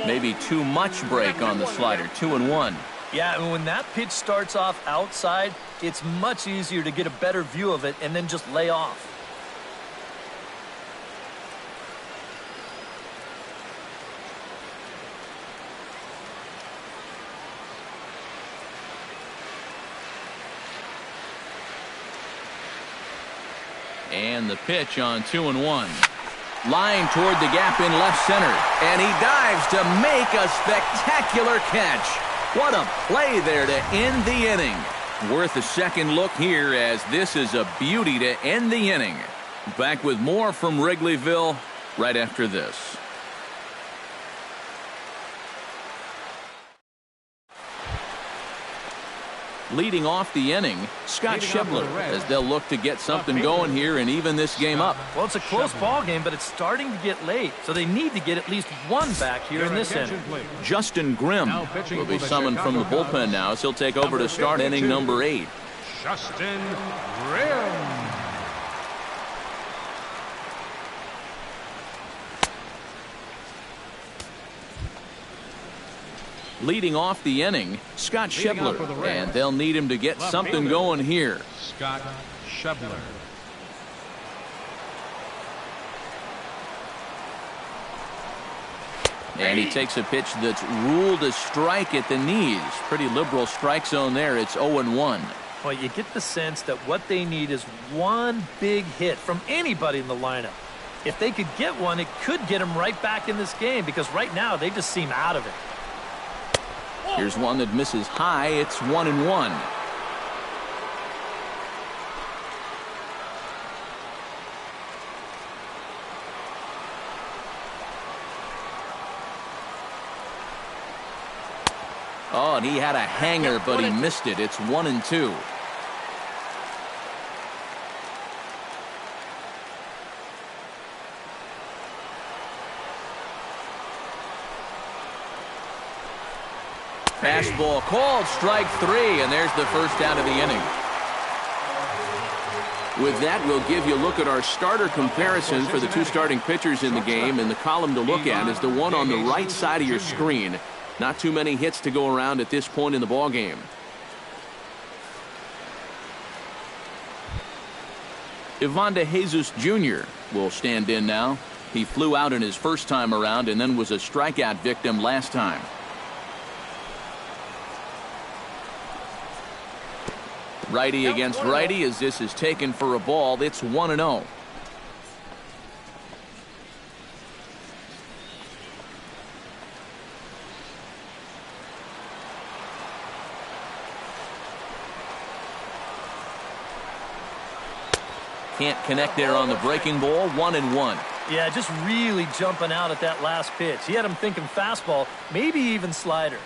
Maybe too much break on the slider. 2-1. Yeah, and when that pitch starts off outside, it's much easier to get a better view of it and then just lay off. And the pitch on 2-1. Line toward the gap in left center. And he dives to make a spectacular catch. What a play there to end the inning. Worth a second look here, as this is a beauty to end the inning. Back with more from Wrigleyville right after this. Leading off the inning, Scott Schebler, as they'll look to get something going here and even this game up. Well, it's a close ball game, but it's starting to get late, so they need to get at least one back here in this inning. Justin Grimm will be summoned from the bullpen now, as he'll take over to start inning number 8. Justin Grimm. Leading off the inning, Scott Schebler, and they'll need him to get something going here. Scott Schebler. And he takes a pitch that's ruled a strike at the knees. Pretty liberal strike zone there. It's 0-1. Well, you get the sense that what they need is one big hit from anybody in the lineup. If they could get one, it could get them right back in this game, because right now they just seem out of it. Here's one that misses high. It's 1-1. Oh, and he had a hanger, but he missed it. It's 1-2. Fastball called, strike 3, and there's the first out of the inning. With that, we'll give you a look at our starter comparison for the two starting pitchers in the game, and the column to look at is the one on the right side of your screen. Not too many hits to go around at this point in the ballgame. Ivan De Jesus Jr. will stand in now. He flew out in his first time around and then was a strikeout victim last time. Righty against righty, as this is taken for a ball. It's 1-0. Can't connect there on the breaking ball. 1-1. Yeah, just really jumping out at that last pitch. He had him thinking fastball, maybe even slider.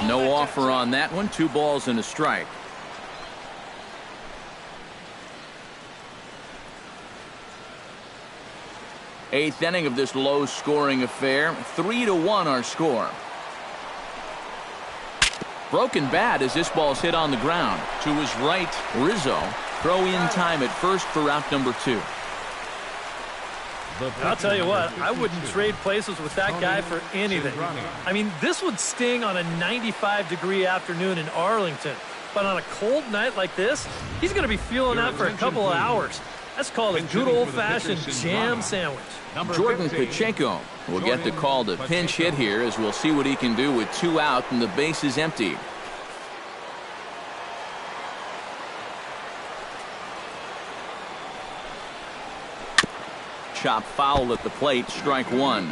No offer on that one. 2 balls and a strike. Eighth inning of this low-scoring affair. 3-1 our score. Broken bat as this ball's hit on the ground. To his right, Rizzo. Throw in time at first for out number 2. I'll tell you what, I wouldn't trade places with that guy for anything. I mean, this would sting on a 95-degree afternoon in Arlington. But on a cold night like this, he's going to be feeling that for a couple of hours. That's called a good old-fashioned jam sandwich. Jordan Pacheco will get the call to pinch hit here, as we'll see what he can do with 2 out and the base is empty. Chop foul at the plate, strike 1.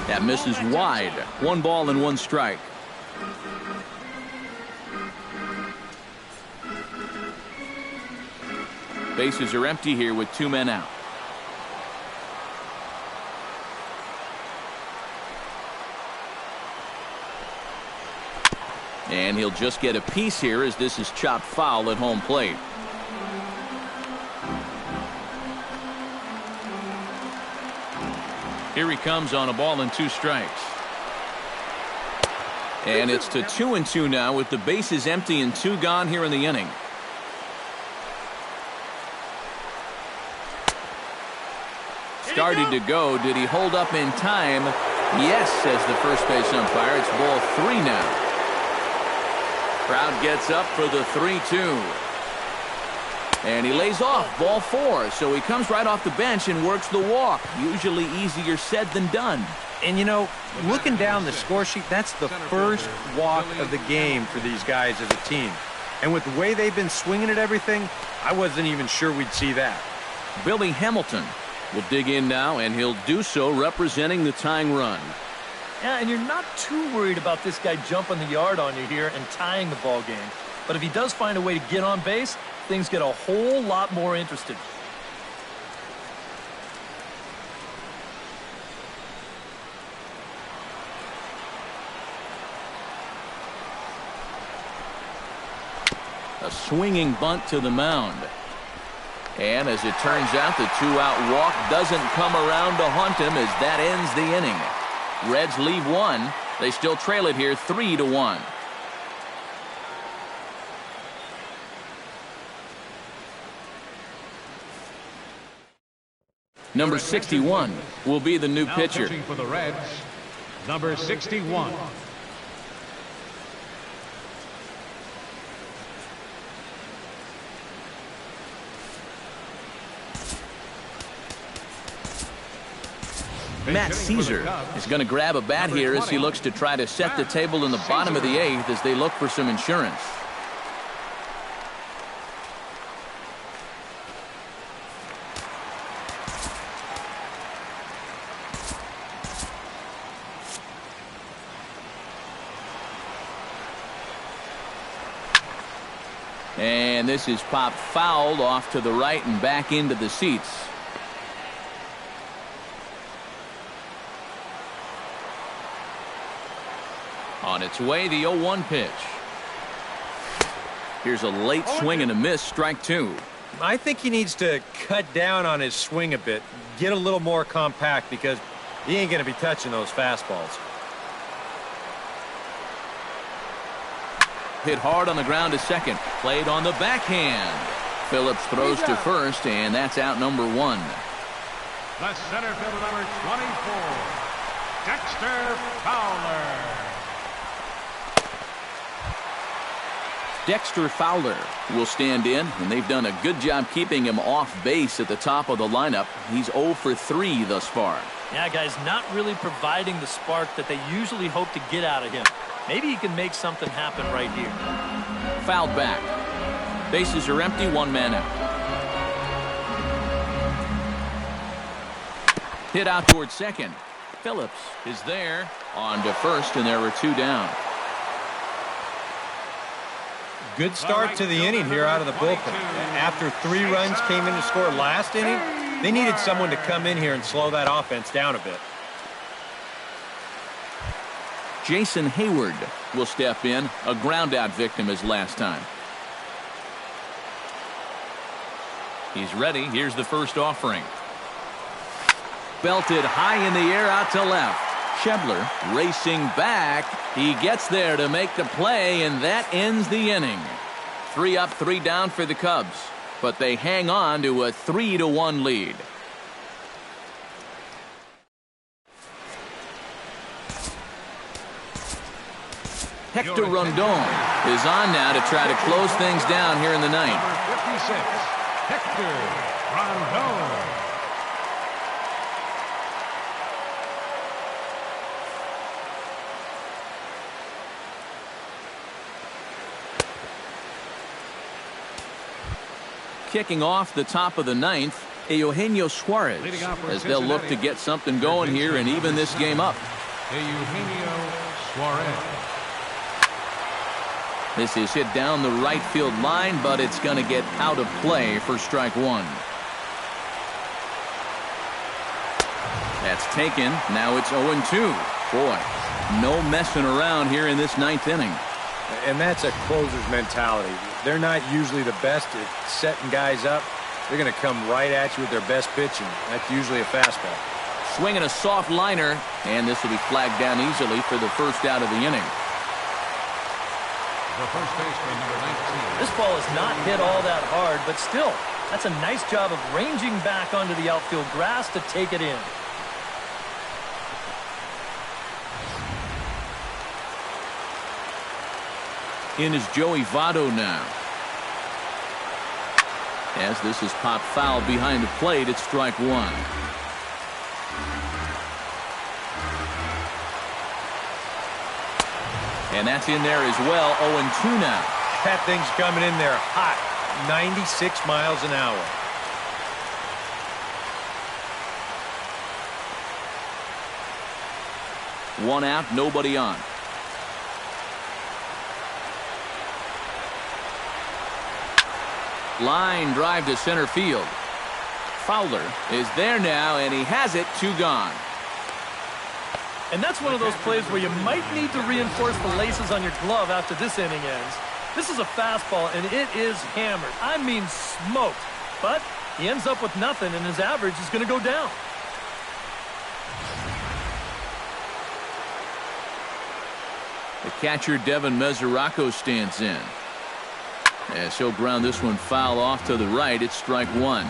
That misses wide. 1 ball and 1 strike. Bases are empty here with 2 men out. And he'll just get a piece here as this is chopped foul at home plate. Here he comes on a ball and 2 strikes. And it's to 2-2 now with the bases empty and 2 gone here in the inning. Started to go. Did he hold up in time? Yes, says the first base umpire. It's ball 3 now. Crowd gets up for the 3-2. And he lays off ball 4. So he comes right off the bench and works the walk. Usually easier said than done. And, you know, looking down the score sheet, that's the first walk of the game for these guys as a team. And with the way they've been swinging at everything, I wasn't even sure we'd see that. Billy Hamilton will dig in now, and he'll do so representing the tying run. Yeah, and you're not too worried about this guy jumping the yard on you here and tying the ball game. But if he does find a way to get on base, things get a whole lot more interesting. A swinging bunt to the mound. And as it turns out, the 2-out walk doesn't come around to haunt him as that ends the inning. Reds leave 1. They still trail it here 3-1. Number 61 will be the new pitcher. Pitching for the Reds, number 61. Matt Caesar is going to grab a bat here as he looks to try to set the table in the bottom of the 8th as they look for some insurance. And this is popped fouled off to the right and back into the seats. On its way, the 0-1 pitch. Here's a late swing and a miss, strike 2. I think he needs to cut down on his swing a bit, get a little more compact, because he ain't going to be touching those fastballs. Hit hard on the ground to second. Played on the backhand. Phillips throws to first, and that's out number 1. The center fielder, number 24, Dexter Fowler. Dexter Fowler will stand in, and they've done a good job keeping him off base at the top of the lineup. He's 0 for 3 thus far. Yeah, guys, not really providing the spark that they usually hope to get out of him. Maybe he can make something happen right here. Fouled back. Bases are empty, 1 man out. Hit out towards second. Phillips is there on to first, and there were 2 down. Good start to the inning here out of the bullpen. After 3 runs came in to score last inning, they needed someone to come in here and slow that offense down a bit. Jason Hayward will step in, a ground-out victim as last time. He's ready. Here's the first offering. Belted high in the air out to left. Schebler racing back. He gets there to make the play, and that ends the inning. 3 up, 3 down for the Cubs, but they hang on to a 3-1 lead. Hector Rondon is on now to try to close things down here in the ninth. Number 56, Hector Rondon. Kicking off the top of the ninth, Eugenio Suarez, as they'll look to get something going here and even this game up. Eugenio Suarez. This is hit down the right field line, but it's going to get out of play for strike 1. That's taken. Now it's 0-2. Boy, no messing around here in this 9th inning. And that's a closer's mentality. They're not usually the best at setting guys up. They're going to come right at you with their best pitching. That's usually a fastball. Swinging a soft liner, and this will be flagged down easily for the first out of the inning. The first baseman, number 19. This ball is not hit all that hard, but still, that's a nice job of ranging back onto the outfield grass to take it in. In is Joey Votto now. As this is popped foul behind the plate, it's strike 1. And that's in there as well. 0-2 now. That thing's coming in there hot. 96 miles an hour. One out, nobody on. Line drive to center field. Fowler is there now, and he has it. 2 gone. And that's one of those plays where you might need to reinforce the laces on your glove after this inning ends. This is a fastball, and it is hammered. I mean smoked. But he ends up with nothing, and his average is going to go down. The catcher, Devin Mesoraco, stands in. As he'll ground this one foul off to the right, it's strike 1.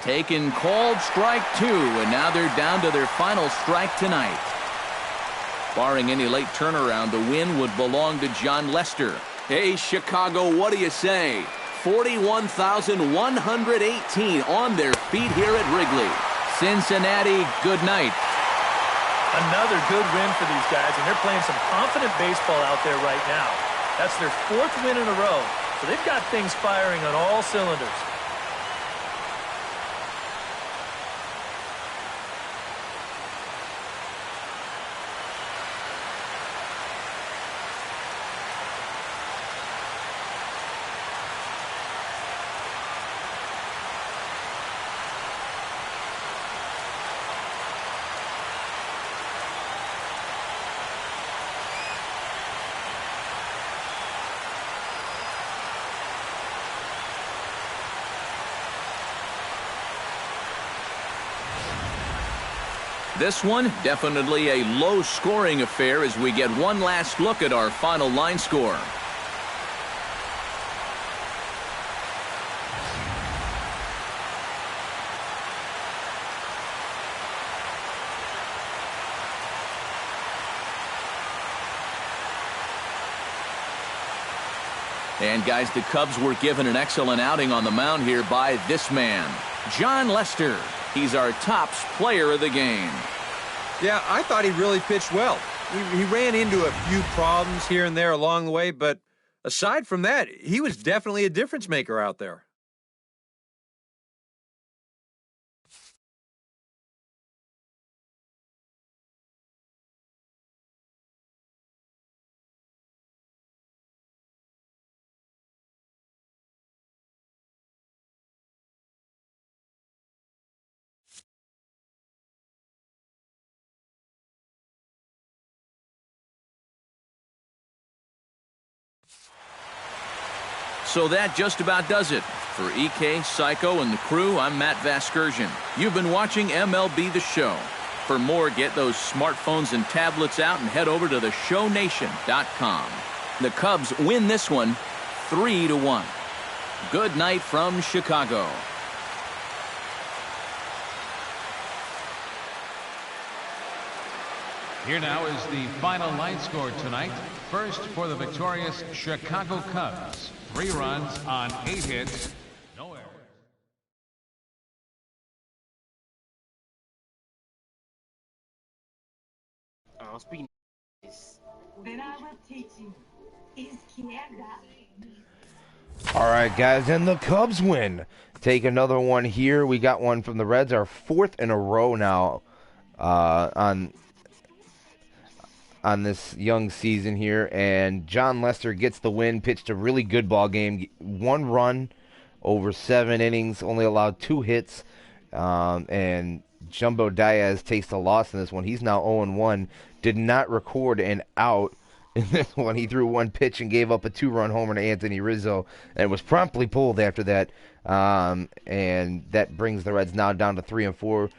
Taken, called, strike 2, and now they're down to their final strike tonight. Barring any late turnaround, the win would belong to John Lester. Hey, Chicago, what do you say? 41,118 on their feet here at Wrigley. Cincinnati, good night. Another good win for these guys, and they're playing some confident baseball out there right now. That's their 4th win in a row, so they've got things firing on all cylinders. This one, definitely a low-scoring affair as we get one last look at our final line score. And guys, the Cubs were given an excellent outing on the mound here by this man, John Lester. He's our tops player of the game. Yeah, I thought he really pitched well. He ran into a few problems here and there along the way, but aside from that, he was definitely a difference maker out there. So that just about does it. For EK, Psycho, and the crew, I'm Matt Vasgersian. You've been watching MLB The Show. For more, get those smartphones and tablets out and head over to theshownation.com. The Cubs win this one 3-1. Good night from Chicago. Here now is the final line score tonight. First for the victorious Chicago Cubs. 3 runs on 8 hits. No errors. Speaking All right, guys, and the Cubs win. Take another one here. We got one from the Reds, our 4th in a row now on this young season here. And John Lester gets the win, pitched a really good ball game. 1 run over 7 innings, only allowed 2 hits. And Jumbo Diaz takes the loss in this one. He's now 0-1. Did not record an out in this one. He threw 1 pitch and gave up a 2-run homer to Anthony Rizzo and was promptly pulled after that. And that brings the Reds now down to 3-4.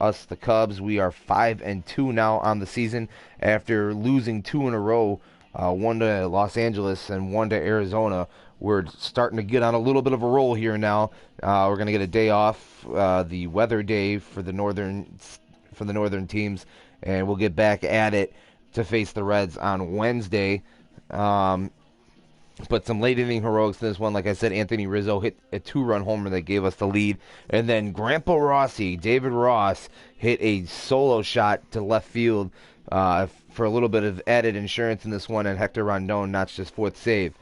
Us, the Cubs, we are 5-2 now on the season after losing 2 in a row, 1 to Los Angeles and 1 to Arizona. We're starting to get on a little bit of a roll here now. We're going to get a day off, the weather day for the northern teams, and we'll get back at it to face the Reds on Wednesday. But some late inning heroics in this one. Like I said, Anthony Rizzo hit a 2-run homer that gave us the lead. And then Grandpa Rossi, David Ross, hit a solo shot to left field for a little bit of added insurance in this one. And Hector Rondon notched his 4th save.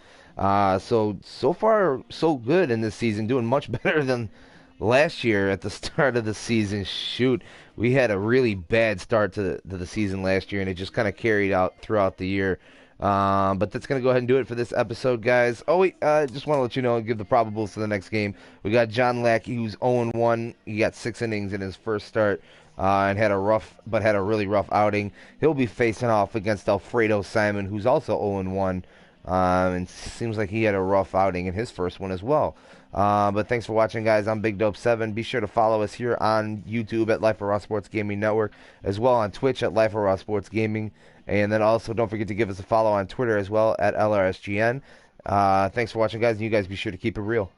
So far, so good in this season. Doing much better than last year at the start of the season. Shoot, we had a really bad start to the season last year, and it just kind of carried out throughout the year. But that's going to go ahead and do it for this episode, guys. Oh, wait, just want to let you know, give the probables for the next game. We got John Lackey, who's 0-1. He got 6 innings in his first start and had a really rough outing. He'll be facing off against Alfredo Simon, who's also 0-1. And seems like he had a rough outing in his first one as well. But thanks for watching, guys. I'm Big Dope 7. Be sure to follow us here on YouTube at Life of Raw Sports Gaming Network, as well on Twitch at Life of Raw Sports Gaming. And then also don't forget to give us a follow on Twitter as well at LRSGN. Thanks for watching, guys. And you guys be sure to keep it real.